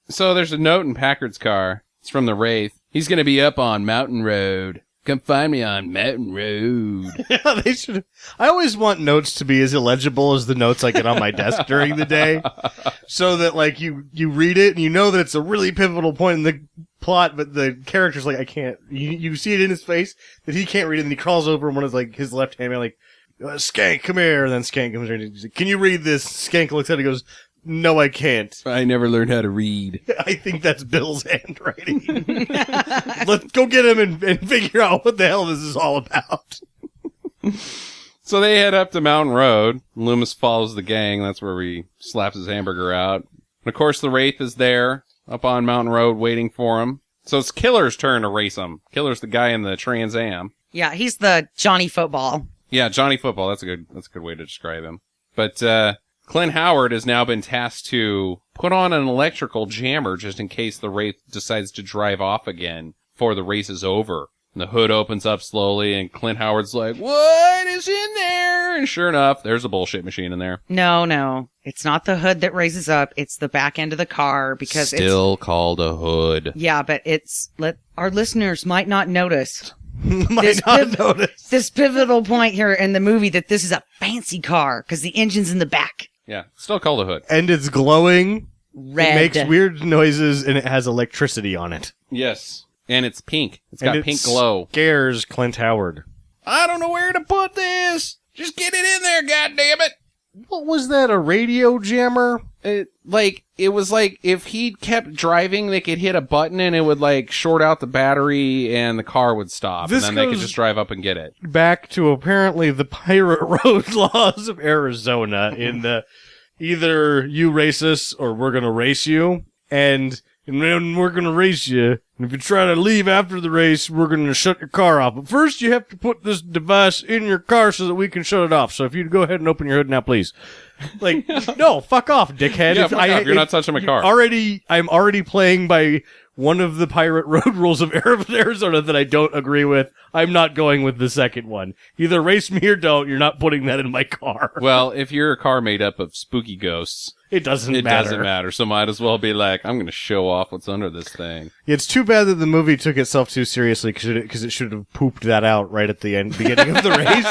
so there's a note in Packard's car. It's from the Wraith. He's gonna be up on Mountain Road. Come find me on Mountain Road. Yeah, they should. I always want notes to be as illegible as the notes I get on my desk during the day, so that like you read it and you know that it's a really pivotal point in the plot, but the character's like, I can't. You see it in his face that he can't read it, and he crawls over and one of like his left hand, like, Skank, come here. And then Skank comes in and he's like, can you read this? Skank looks at it and goes, no, I can't. I never learned how to read. I think that's Bill's handwriting. Let's go get him and figure out what the hell this is all about. So they head up to Mountain Road. Loomis follows the gang. That's where he slaps his hamburger out. And of course, the Wraith is there up on Mountain Road waiting for him. So it's Killer's turn to race him. Killer's the guy in the Trans Am. Yeah, he's the Johnny Football. Yeah, Johnny Football. That's a good way to describe him. But Clint Howard has now been tasked to put on an electrical jammer just in case the Wraith decides to drive off again before the race is over. And the hood opens up slowly, and Clint Howard's like, what is in there? And sure enough, there's a bullshit machine in there. No. It's not the hood that raises up. It's the back end of the car because Still called a hood. Yeah, but our listeners might not notice. Might not notice. This pivotal point here in the movie that this is a fancy car because the engine's in the back. Yeah, still called a hood. And it's glowing. Red. It makes weird noises, and it has electricity on it. Yes. And it's pink. It's got And it pink glow. Scares Clint Howard. I don't know where to put this. Just get it in there, goddammit. What was that, a radio jammer? It was like if he kept driving, they could hit a button and it would like short out the battery and the car would stop. This and then they could goes- just drive up and get it. Back to apparently the pirate road laws of Arizona in the either you race us or we're going to race you. And then we're going to race you. And if you try to leave after the race, we're going to shut your car off. But first, you have to put this device in your car so that we can shut it off. So if you'd go ahead and open your hood now, please. Like, no, fuck off, dickhead. Yeah, fuck off. You're not touching my car. I'm already playing by one of the pirate road rules of Arizona that I don't agree with. I'm not going with the second one. Either race me or don't. You're not putting that in my car. Well, if you're a car made up of spooky ghosts, It doesn't it matter. doesn't matter. So might as well be like, I'm going to show off what's under this thing. It's too bad that the movie took itself too seriously because it should have pooped that out right at the beginning of the race.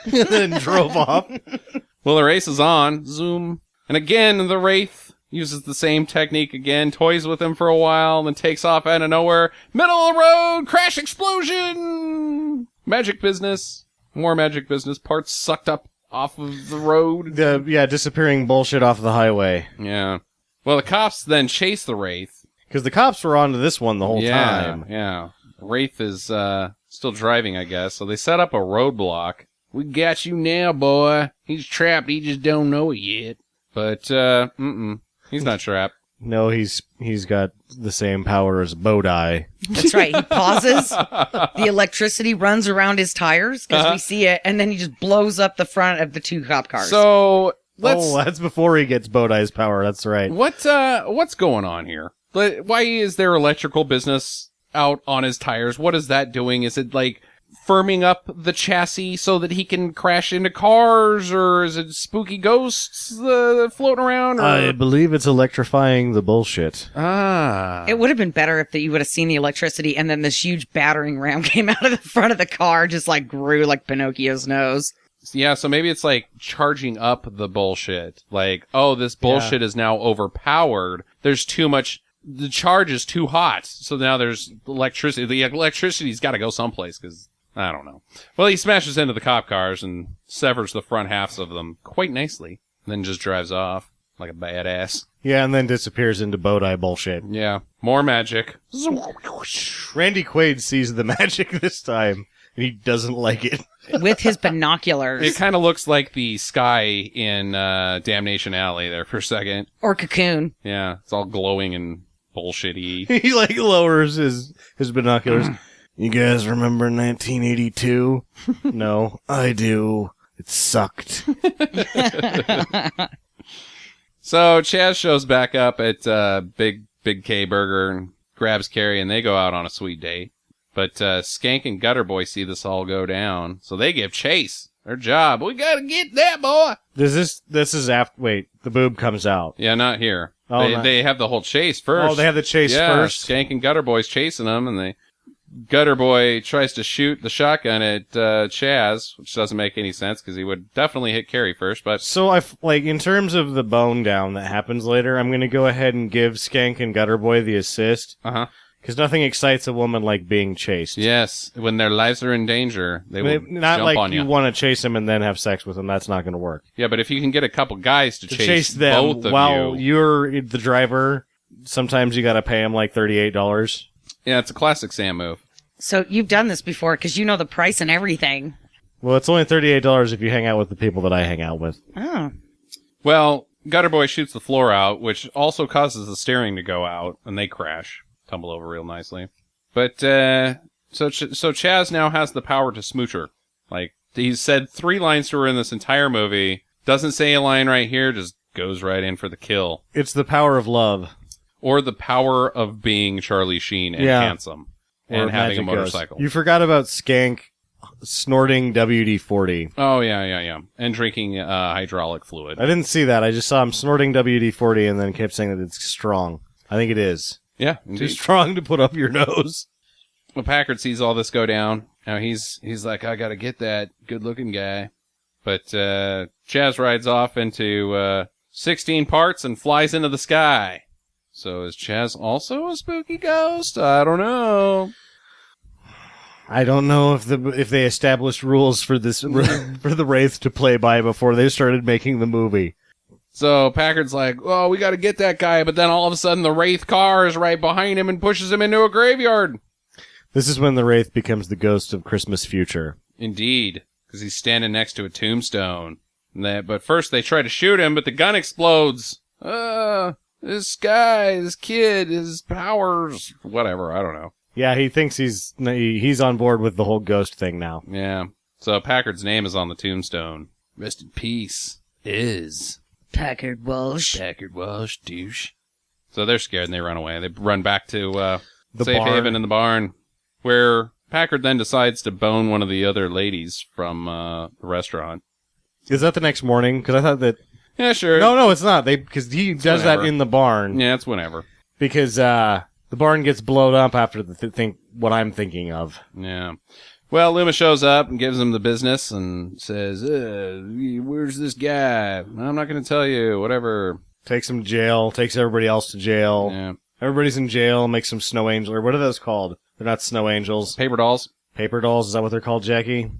And then drove off. Well, the race is on. Zoom. And again, the Wraith uses the same technique again, toys with him for a while, then takes off out of nowhere. Middle of the road, crash explosion! Magic business. More magic business. Parts sucked up off of the road. Disappearing bullshit off the highway. Yeah. Well, the cops then chase the Wraith. Because the cops were onto this one the whole time. Yeah. Wraith is still driving, I guess. So they set up a roadblock. We got you now, boy. He's trapped. He just don't know it yet. But, he's not trapped. No, he's got the same power as Bodai. That's right. He pauses. The electricity runs around his tires because we see it, and then he just blows up the front of the 2 cop cars. So, that's before he gets Bodai's power. That's right. what's going on here? Why is there electrical business out on his tires? What is that doing? Is it like firming up the chassis so that he can crash into cars, or is it spooky ghosts floating around? Or... I believe it's electrifying the bullshit. It would have been better if you would have seen the electricity and then this huge battering ram came out of the front of the car, just like grew like Pinocchio's nose. Yeah, so maybe it's like charging up the bullshit. Like, oh, this bullshit is now overpowered. There's too much. The charge is too hot. So now there's electricity. The electricity's got to go someplace because I don't know. Well, he smashes into the cop cars and severs the front halves of them quite nicely. Then just drives off like a badass. Yeah, and then disappears into Bodai bullshit. Yeah, more magic. Randy Quaid sees the magic this time, and he doesn't like it. With his binoculars. It kind of looks like the sky in Damnation Alley there for a second. Or Cocoon. Yeah, it's all glowing and bullshitty. He like lowers his binoculars. You guys remember 1982? No, I do. It sucked. So Chaz shows back up at Big K Burger and grabs Carrie, and they go out on a sweet date. But Skank and Gutter Boy see this all go down, so they give chase. Their job. We gotta get that boy. This is after. Wait, the boob comes out. Yeah, not here. Oh, they have the whole chase first. Oh, they have the chase first. Skank and Gutter Boy's chasing them, and Gutter Boy tries to shoot the shotgun at Chaz, which doesn't make any sense because he would definitely hit Carrie first. But so in terms of the bone down that happens later, I'm going to go ahead and give Skank and Gutter Boy the assist. Because nothing excites a woman like being chased. Yes, when their lives are in danger, they will not jump like on you. You want to chase them and then have sex with them. That's not going to work. Yeah, but if you can get a couple guys to chase them both of while you, you're the driver, sometimes you got to pay them like $38. Yeah, it's a classic Sam move. So you've done this before because you know the price and everything. Well, it's only $38 if you hang out with the people that I hang out with. Oh. Well, Gutter Boy shoots the floor out, which also causes the steering to go out, and they crash. Tumble over real nicely. But, so Chaz now has the power to smooch her. Like, he's said 3 lines to her in this entire movie. Doesn't say a line right here, just goes right in for the kill. It's the power of love. Or the power of being Charlie Sheen and handsome. And having a motorcycle. You forgot about Skank snorting WD-40. Oh, yeah. And drinking hydraulic fluid. I didn't see that. I just saw him snorting WD-40 and then kept saying that it's strong. I think it is. Yeah, too strong to put up your nose. Well, Packard sees all this go down. Now he's like, I gotta get that good-looking guy. But Chaz rides off into 16 parts and flies into the sky. So is Chaz also a spooky ghost? I don't know. I don't know if they established rules for this for the Wraith to play by before they started making the movie. So Packard's like, oh, we got to get that guy, but then all of a sudden the Wraith car is right behind him and pushes him into a graveyard. This is when the Wraith becomes the ghost of Christmas future. Indeed, because he's standing next to a tombstone. But first they try to shoot him, but the gun explodes. This guy, this kid, his powers, whatever, I don't know. Yeah, he thinks he's on board with the whole ghost thing now. Yeah. So Packard's name is on the tombstone. Rest in peace. Is Packard Walsh. Packard Walsh, douche. So they're scared and they run away. They run back to the Safe barn. Haven in the barn, where Packard then decides to bone one of the other ladies from the restaurant. Is that the next morning? Because I thought that... Yeah, sure. No, it's not. Because he does whenever. that in the barn. Yeah, it's whenever. Because the barn gets blown up after what I'm thinking of. Yeah. Well, Luma shows up and gives him the business and says, where's this guy? I'm not going to tell you, whatever. Takes him to jail, takes everybody else to jail. Yeah. Everybody's in jail, makes some snow angel, or what are those called? They're not snow angels. Paper dolls. Paper dolls, is that what they're called, Jackie?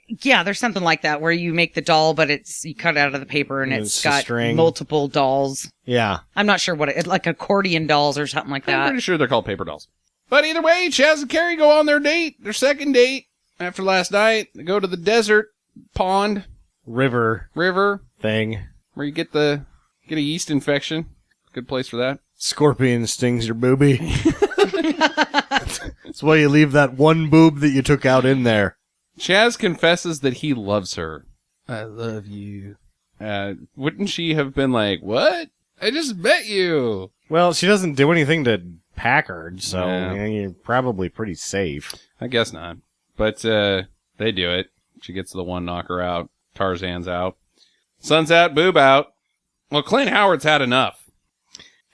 Yeah, there's something like that where you make the doll, but you cut it out of the paper and it's got string. multiple dolls. Yeah. I'm not sure what like accordion dolls or something like I'm that. pretty sure they're called paper dolls. But either way, Chaz and Carrie go on their date, their second date. After last night, they go to the desert pond. River River. thing. Where you get the Get a yeast infection. Good place for that. Scorpion stings your boobie. That's why you leave that one boob that you took out in there. Chaz confesses that he loves her. I love you. Wouldn't she have been like, what? I just met you. Well, she doesn't do anything to Packard, so Yeah. you're probably pretty safe. I guess not. But they do it. She gets the one knocker out. Tarzan's out. Sun's out, boob out. Well, Clint Howard's had enough.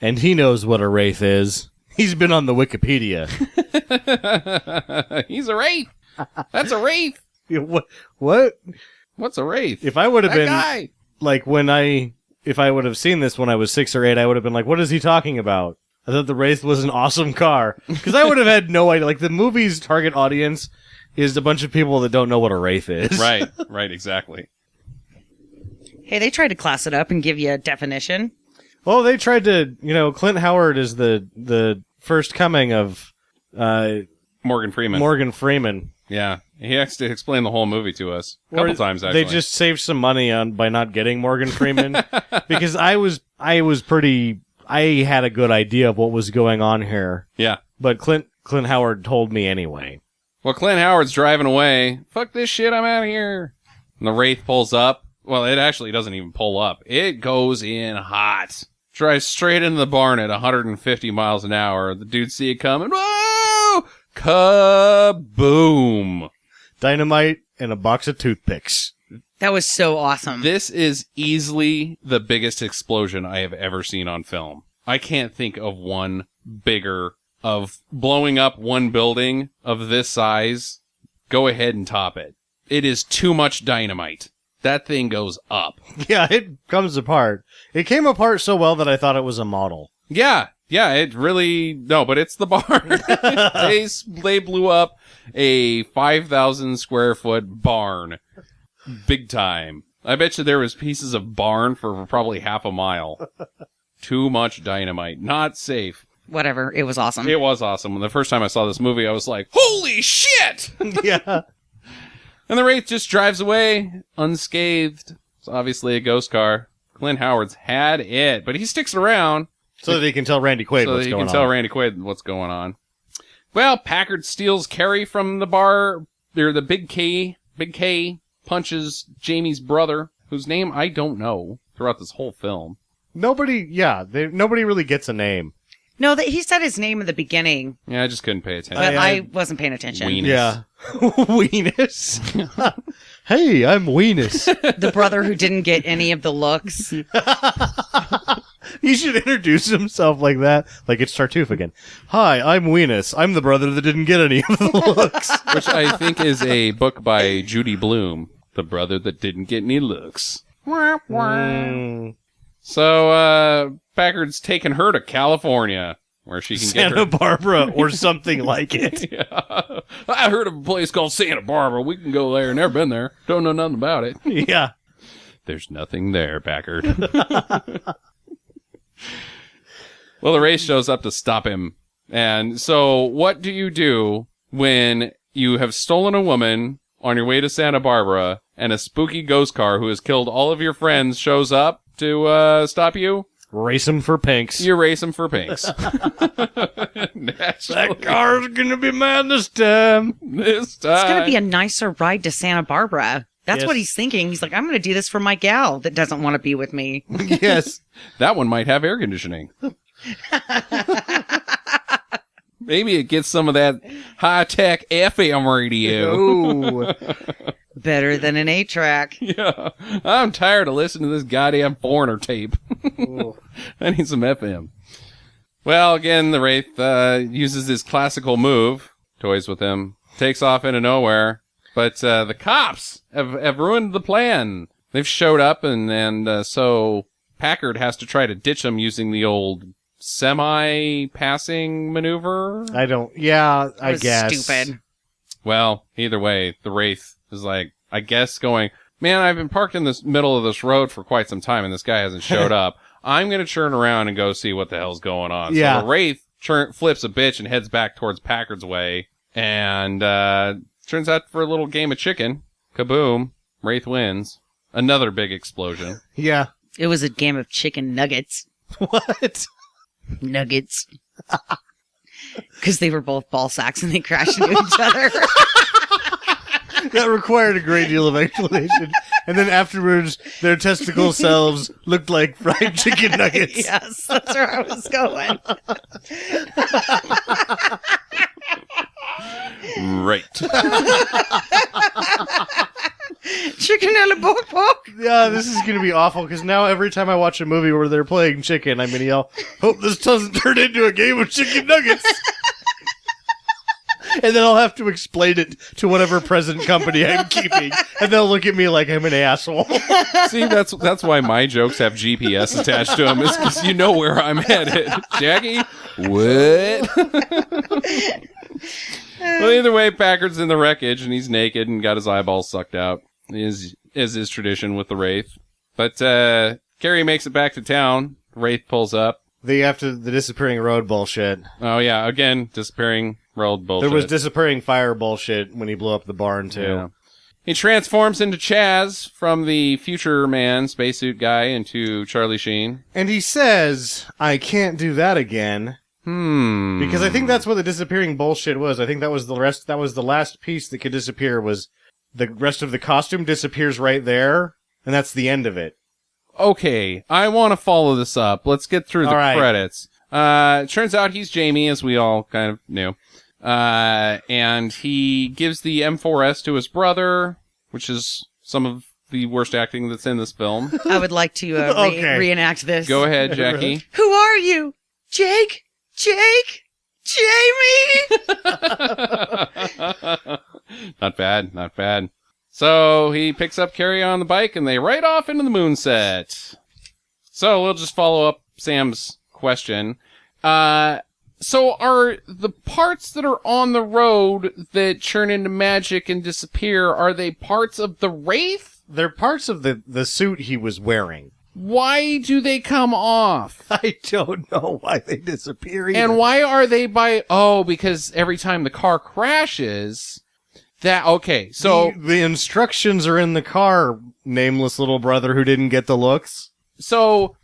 And he knows what a Wraith is. He's been on the Wikipedia. He's a Wraith. That's a Wraith. What? What's a Wraith? If I would have That been, guy. like, if I would have seen this when I was 6 or 8, I would have been like, what is he talking about? I thought the Wraith was an awesome car. Because I would have had no idea. Like, the movie's target audience is a bunch of people that don't know what a Wraith is. Right, exactly. Hey, they tried to class it up and give you a definition. Well, they tried to, Clint Howard is the first coming of Morgan Freeman. Morgan Freeman. Yeah, he has to explain the whole movie to us a couple times. Actually, They just saved some money by not getting Morgan Freeman because I had a good idea of what was going on here. Yeah. But Clint Howard told me anyway. Well, Clint Howard's driving away. Fuck this shit, I'm out of here. And the Wraith pulls up. Well, it actually doesn't even pull up. It goes in hot. Drives straight into the barn at 150 miles an hour. The dudes see it coming. Whoa! Kaboom! Dynamite and a box of toothpicks. That was so awesome. This is easily the biggest explosion I have ever seen on film. I can't think of one bigger of blowing up one building of this size. Go ahead and top it. It is too much dynamite. That thing goes up. Yeah, it comes apart. It came apart so well that I thought it was a model. Yeah, it really... No, but it's the barn. They blew up a 5,000 square foot barn. Big time. I bet you there was pieces of barn for probably half a mile. Too much dynamite. Not safe. Whatever. It was awesome. It was awesome. When the first time I saw this movie, I was like, holy shit! Yeah. And the Wraith just drives away, unscathed. It's obviously a ghost car. Clint Howard's had it, but he sticks around. So that he can tell Randy Quaid So what's that he going can on. tell Randy Quaid what's going on. Well, Packard steals Carrie from the bar. They're the Big K. Big K punches Jamie's brother, whose name I don't know throughout this whole film. Nobody really gets a name. No, he said his name in the beginning, Yeah, I just couldn't pay attention. but I wasn't paying attention. Weenus. Yeah. Weenus. Hey, I'm Weenus. The brother who didn't get any of the looks. He should introduce himself like that, like it's Tartuffe again. Hi, I'm Weenus. I'm the brother that didn't get any of the looks. Which I think is a book by Judy Blume, the brother that didn't get any looks. Mm, So, Packard's taking her to California, where she can get Santa her... Barbara or something like it. Yeah. I heard of a place called Santa Barbara. We can go there. Never been there. Don't know nothing about it. Yeah. There's nothing there, Packard. Well, the Wraith shows up to stop him. And so what do you do when you have stolen a woman on your way to Santa Barbara and a spooky ghost car who has killed all of your friends shows up to stop you? Race him for pinks. You race him for pinks. That car's gonna be mad this time. This time. It's going to be a nicer ride to Santa Barbara. That's Yes. what he's thinking. He's like, I'm going to do this for my gal that doesn't want to be with me. Yes. That one might have air conditioning. Maybe it gets some of that high-tech FM radio. Ooh. Better than an 8-track. Yeah. I'm tired of listening to this goddamn Foreigner tape. I need some FM. Well, again, the Wraith uses his classical move, toys with him, takes off into nowhere. But the cops have ruined the plan. They've showed up, and so Packard has to try to ditch them using the old semi-passing maneuver. I That guess. stupid. Well, either way, the Wraith is like, I guess going, man, I've been parked in the middle of this road for quite some time, and this guy hasn't showed up. I'm going to turn around and go see what the hell's going on. Yeah. So the Wraith flips a bitch and heads back towards Packard's way, and turns out for a little game of chicken. Kaboom. Wraith wins. Another big explosion. Yeah. It was a game of chicken nuggets. What? Nuggets. Because they were both ball sacks and they crashed into each other. That required a great deal of explanation. And then afterwards, their testicle selves looked like fried chicken nuggets. Yes, that's where I was going. Right. Chicken and a bok bok. Yeah, this is going to be awful because now every time I watch a movie where they're playing chicken, I'm going to yell, hope this doesn't turn into a game of chicken nuggets. And then I'll have to explain it to whatever present company I'm keeping. And they'll look at me like I'm an asshole. See, that's why my jokes have GPS attached to them. Is because you know where I'm headed. Jackie, what? Well, either way, Packard's in the wreckage, and he's naked and got his eyeballs sucked out, as is tradition with the Wraith. But Carrie makes it back to town. Wraith pulls up. The disappearing road bullshit. Oh, yeah, again, disappearing road bullshit. There was disappearing fire bullshit when he blew up the barn, too. Yeah. He transforms into Chaz from the future man, spacesuit guy, into Charlie Sheen. And he says, I can't do that again. Because I think that's what the disappearing bullshit was. I think that was the rest. That was the last piece that could disappear. Was the rest of the costume disappears right there, and that's the end of it. Okay, I want to follow this up. Let's get through the All right. credits. Turns out he's Jamie, as we all kind of knew. And he gives the M4S to his brother, which is some of the worst acting that's in this film. I would like to Okay. reenact this. Go ahead, Jackie. Who are you? Jake? Jake? Jamie? Not bad, not bad. So he picks up Carrie on the bike and they ride off into the moonset. So we'll just follow up Sam's question. So are the parts that are on the road that turn into magic and disappear, are they parts of the Wraith? They're parts of the suit he was wearing. Why do they come off? I don't know why they disappear either. And why are they because every time the car crashes, so the instructions are in the car, nameless little brother who didn't get the looks. So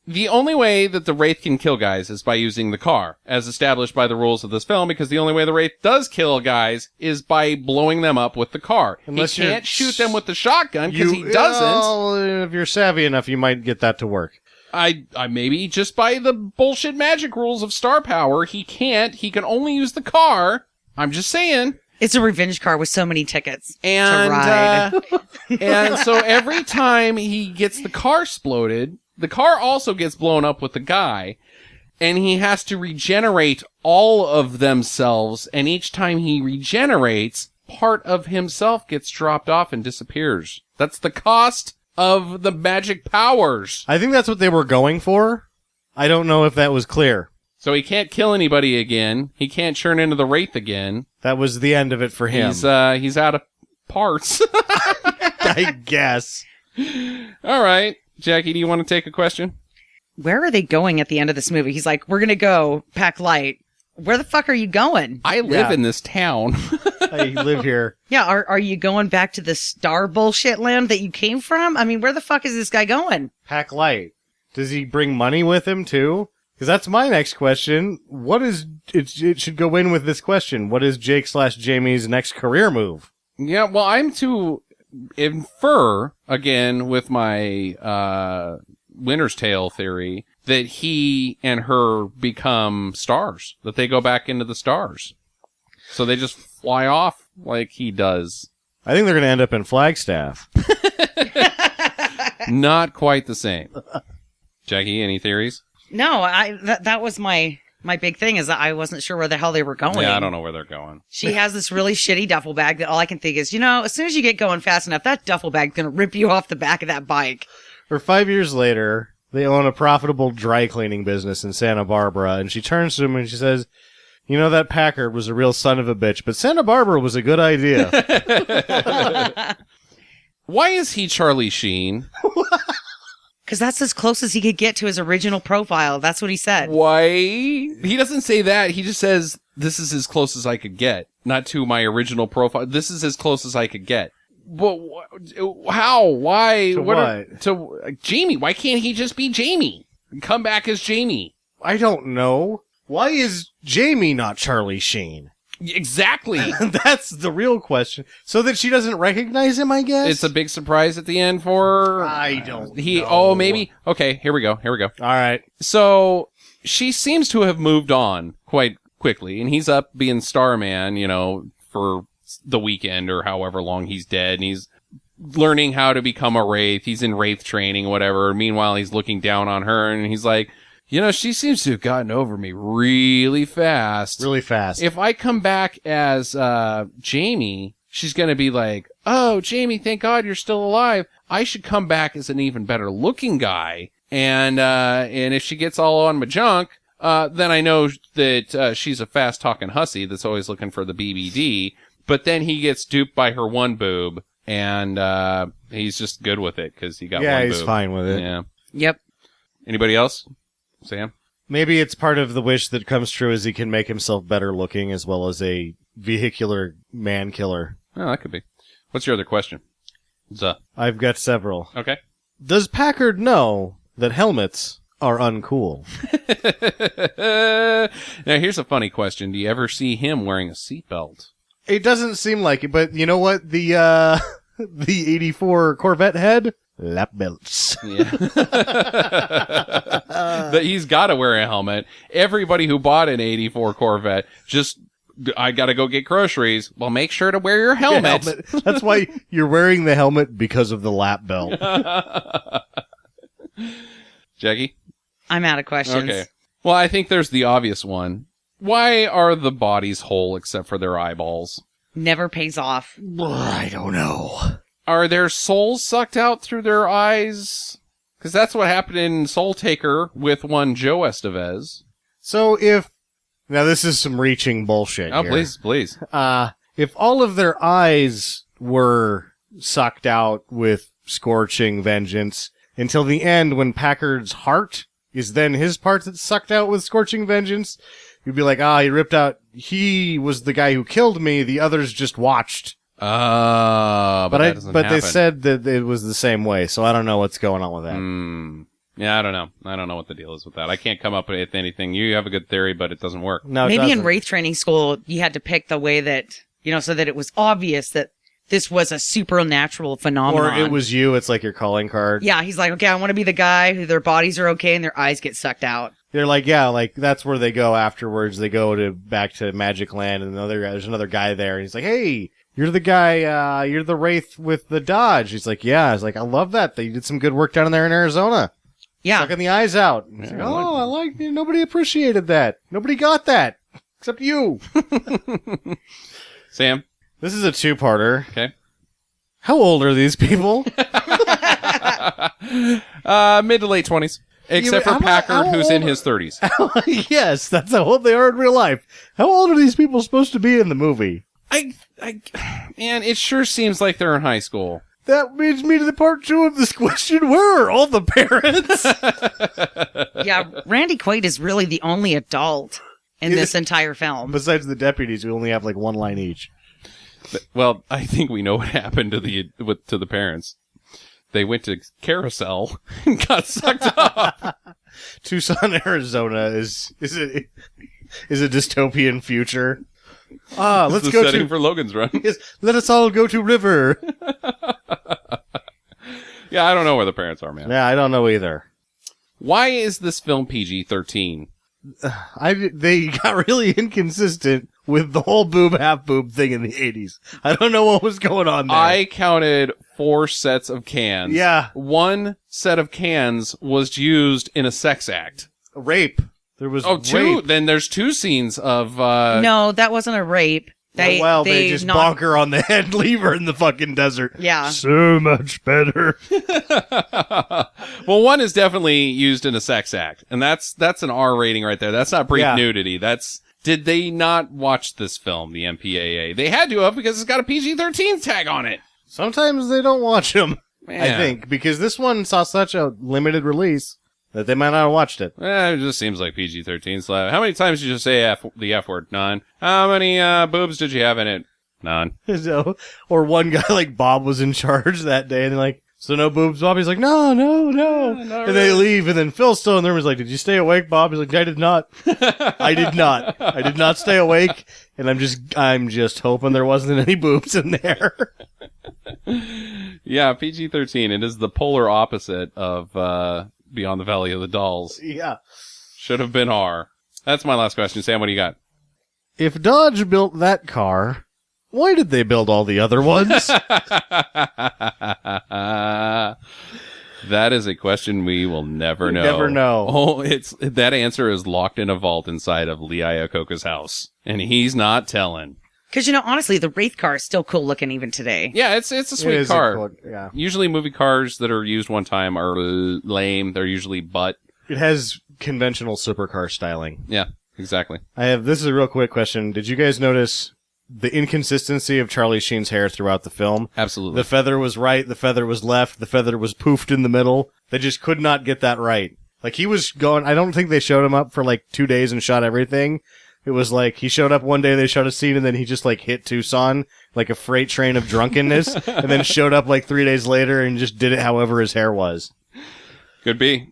the only way that the Wraith can kill guys is by using the car, as established by the rules of this film, because the only way the Wraith does kill guys is by blowing them up with the car. Unless he you're can't shoot them with the shotgun because he doesn't. Well, if you're savvy enough, you might get that to work. I maybe just by the bullshit magic rules of star power, he can't. He can only use the car. I'm just saying. It's a revenge car with so many tickets And to ride. and so every time he gets the car exploded, the car also gets blown up with the guy, and he has to regenerate all of themselves, and each time he regenerates, part of himself gets dropped off and disappears. That's the cost of the magic powers. I think that's what they were going for. I don't know if that was clear. So he can't kill anybody again. He can't turn into the Wraith again. That was the end of it for him. He's out of parts. I guess. All right. Jackie, do you want to take a question? Where are they going at the end of this movie? He's like, we're going to go pack light. Where the fuck are you going? I live Yeah. in this town. I live here. Yeah, are you going back to the star bullshit land that you came from? I mean, where the fuck is this guy going? Pack light. Does he bring money with him too? Because that's my next question. What is it? It should go in with this question. What is Jake/Jamie's next career move? Yeah, well, I'm to infer, again, with my Winter's Tale theory, that he and her become stars. That they go back into the stars. So they just fly off like he does. I think they're going to end up in Flagstaff. Not quite the same. Jackie, any theories? No, that was my big thing is that I wasn't sure where the hell they were going. Yeah, I don't know where they're going. She has this really shitty duffel bag that all I can think is, as soon as you get going fast enough, that duffel bag's going to rip you off the back of that bike. Or 5 years later, they own a profitable dry cleaning business in Santa Barbara, and she turns to him and she says, that Packard was a real son of a bitch, but Santa Barbara was a good idea. Why is he Charlie Sheen? Because that's as close as he could get to his original profile. That's what he said. Why? He doesn't say that. He just says, this is as close as I could get. Not to my original profile. This is as close as I could get. But how? Why? To what? To Jamie? Why can't he just be Jamie? Come back as Jamie. I don't know. Why is Jamie not Charlie Sheen? Exactly. That's the real question. So that she doesn't recognize him, I guess? It's a big surprise at the end for... I don't know. Oh, maybe. Okay, here we go. All right. So, she seems to have moved on quite quickly, and he's up being Starman, for the weekend or however long he's dead, and he's learning how to become a Wraith. He's in Wraith training, whatever. Meanwhile, he's looking down on her, and he's like, she seems to have gotten over me really fast. Really fast. If I come back as Jamie, she's going to be like, oh, Jamie, thank God you're still alive. I should come back as an even better looking guy. And if she gets all on my junk, then I know that she's a fast talking hussy that's always looking for the BBD. But then he gets duped by her one boob, and he's just good with it because he got one boob. Yeah, he's fine with it. Yeah. Yep. Anybody else? Sam? Maybe it's part of the wish that comes true as he can make himself better looking as well as a vehicular man killer. Oh, that could be. What's your other question? I've got several. Okay. Does Packard know that helmets are uncool? Now, here's a funny question. Do you ever see him wearing a seatbelt? It doesn't seem like it, but you know what? The 84 Corvette had? Lap belts. Yeah. That he's got to wear a helmet. Everybody who bought an 84 Corvette I got to go get groceries. Well, make sure to wear your helmet. That's why you're wearing the helmet, because of the lap belt. Jackie? I'm out of questions. Okay. Well, I think there's the obvious one. Why are the bodies whole except for their eyeballs? Never pays off. I don't know. Are their souls sucked out through their eyes? Because that's what happened in Soul Taker with one Joe Estevez. So now this is some reaching bullshit Oh, here. please. If all of their eyes were sucked out with scorching vengeance until the end, when Packard's heart is then his part that's sucked out with scorching vengeance, you'd be like, he was the guy who killed me, the others just watched. But that doesn't they happen. said that it was the same way, so I don't know what's going on with that. Yeah, I don't know. I don't know what the deal is with that. I can't come up with anything. You have a good theory, but it doesn't work. No, it Maybe in doesn't. Wraith training school, you had to pick the way that, so that it was obvious that this was a supernatural phenomenon. Or it was you, it's like your calling card. Yeah, he's like, okay, I want to be the guy who their bodies are okay and their eyes get sucked out. They're like, that's where they go afterwards. They go back to Magic Land, and there's another guy there, and he's like, hey, you're the guy, you're the Wraith with the Dodge. He's like, yeah. He's like, I love that. They did some good work down there in Arizona. Yeah. Sucking the eyes out. He's like, I like it. Nobody appreciated that. Nobody got that. Except you. Sam? This is a two-parter. Okay. How old are these people? Mid to late 20s. Except for Packard, who's in his 30s. Yes, that's how old they are in real life. How old are these people supposed to be in the movie? Man, it sure seems like they're in high school. That leads me to the part 2 of this question. Where are all the parents? Yeah, Randy Quaid is really the only adult in this entire film. Besides the deputies, who only have like one line each. Well, I think we know what happened to the parents. They went to Carousel and got sucked up. Tucson, Arizona is a dystopian future. Let's go setting to for Logan's Run. Yes, let us all go to river. Yeah, I don't know where the parents are, man. Yeah, I don't know either. Why is this film PG-13? They got really inconsistent with the whole boob, half boob thing in the 80s. I don't know what was going on there. I counted 4 sets of cans. Yeah. One set of cans was used in a sex act. Rape. There was two? rape. Then there's 2 scenes of... No, that wasn't a rape. They just bonk her on the head and leave her in the fucking desert. Yeah. So much better. Well, one is definitely used in a sex act, and that's an R rating right there. That's not brief nudity. Did they not watch this film, the MPAA? They had to have, because it's got a PG-13 tag on it. Sometimes they don't watch them, Man. I think, because this one saw such a limited release that they might not have watched it. It just seems like PG-13 slap. How many times did you say the F word? None. How many boobs did you have in it? None. So, or one guy like Bob was in charge that day, and they're like, "So no boobs, Bob?" He's like, "No, no, no." And they leave, and then Phil's still in there. He's like, "Did you stay awake, Bob?" He's like, "I did not. I did not. I did not stay awake." And I'm just hoping there wasn't any boobs in there. Yeah, PG-13. It is the polar opposite of Beyond the Valley of the Dolls. Yeah. Should have been R. That's my last question. Sam, what do you got? If Dodge built that car, why did they build all the other ones? That is a question we will never know. Never know. Oh, that answer is locked in a vault inside of Lee Iacocca's house, and he's not telling. Because, honestly, the Wraith car is still cool looking even today. Yeah, it's a sweet It is car. yeah. Usually movie cars that are used one time are lame. They're usually butt. It has conventional supercar styling. Yeah, exactly. This is a real quick question. Did you guys notice the inconsistency of Charlie Sheen's hair throughout the film? Absolutely. The feather was right, the feather was left, the feather was poofed in the middle. They just could not get that right. Like, he was going, I don't think they showed him up for like 2 days and shot everything. It was like, he showed up one day, they shot a scene, and then he just like hit Tucson like a freight train of drunkenness, and then showed up like 3 days later and just did it however his hair was. Could be.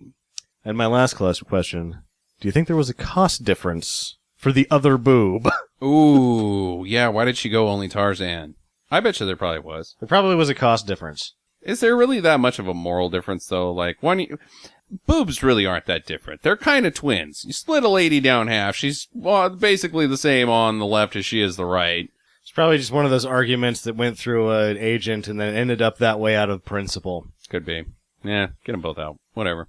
And my last question, do you think there was a cost difference for the other boob? Ooh, yeah, why did she go only Tarzan? I bet you there probably was. There probably was a cost difference. Is there really that much of a moral difference, though? Like, boobs really aren't that different. They're kind of twins. You split a lady down half. She's basically the same on the left as she is the right. It's probably just one of those arguments that went through an agent and then ended up that way out of principle. Could be. Yeah, get them both out. Whatever.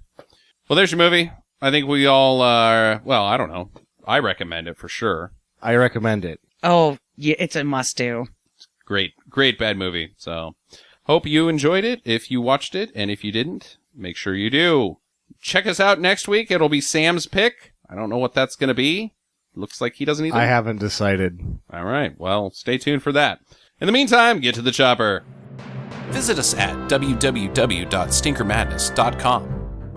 Well, there's your movie. I think we all, I don't know. I recommend it for sure. I recommend it. Oh, yeah, it's a must-do. Great bad movie. So, hope you enjoyed it if you watched it, and if you didn't, make sure you do. Check us out next week. It'll be Sam's pick. I don't know what that's going to be. Looks like he doesn't either. I haven't decided. All right. Well, stay tuned for that. In the meantime, get to the chopper. Visit us at www.stinkermadness.com.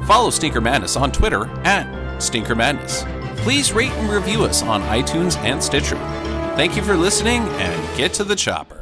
Follow Stinker Madness on Twitter @Stinker Madness. Please rate and review us on iTunes and Stitcher. Thank you for listening, and get to the chopper.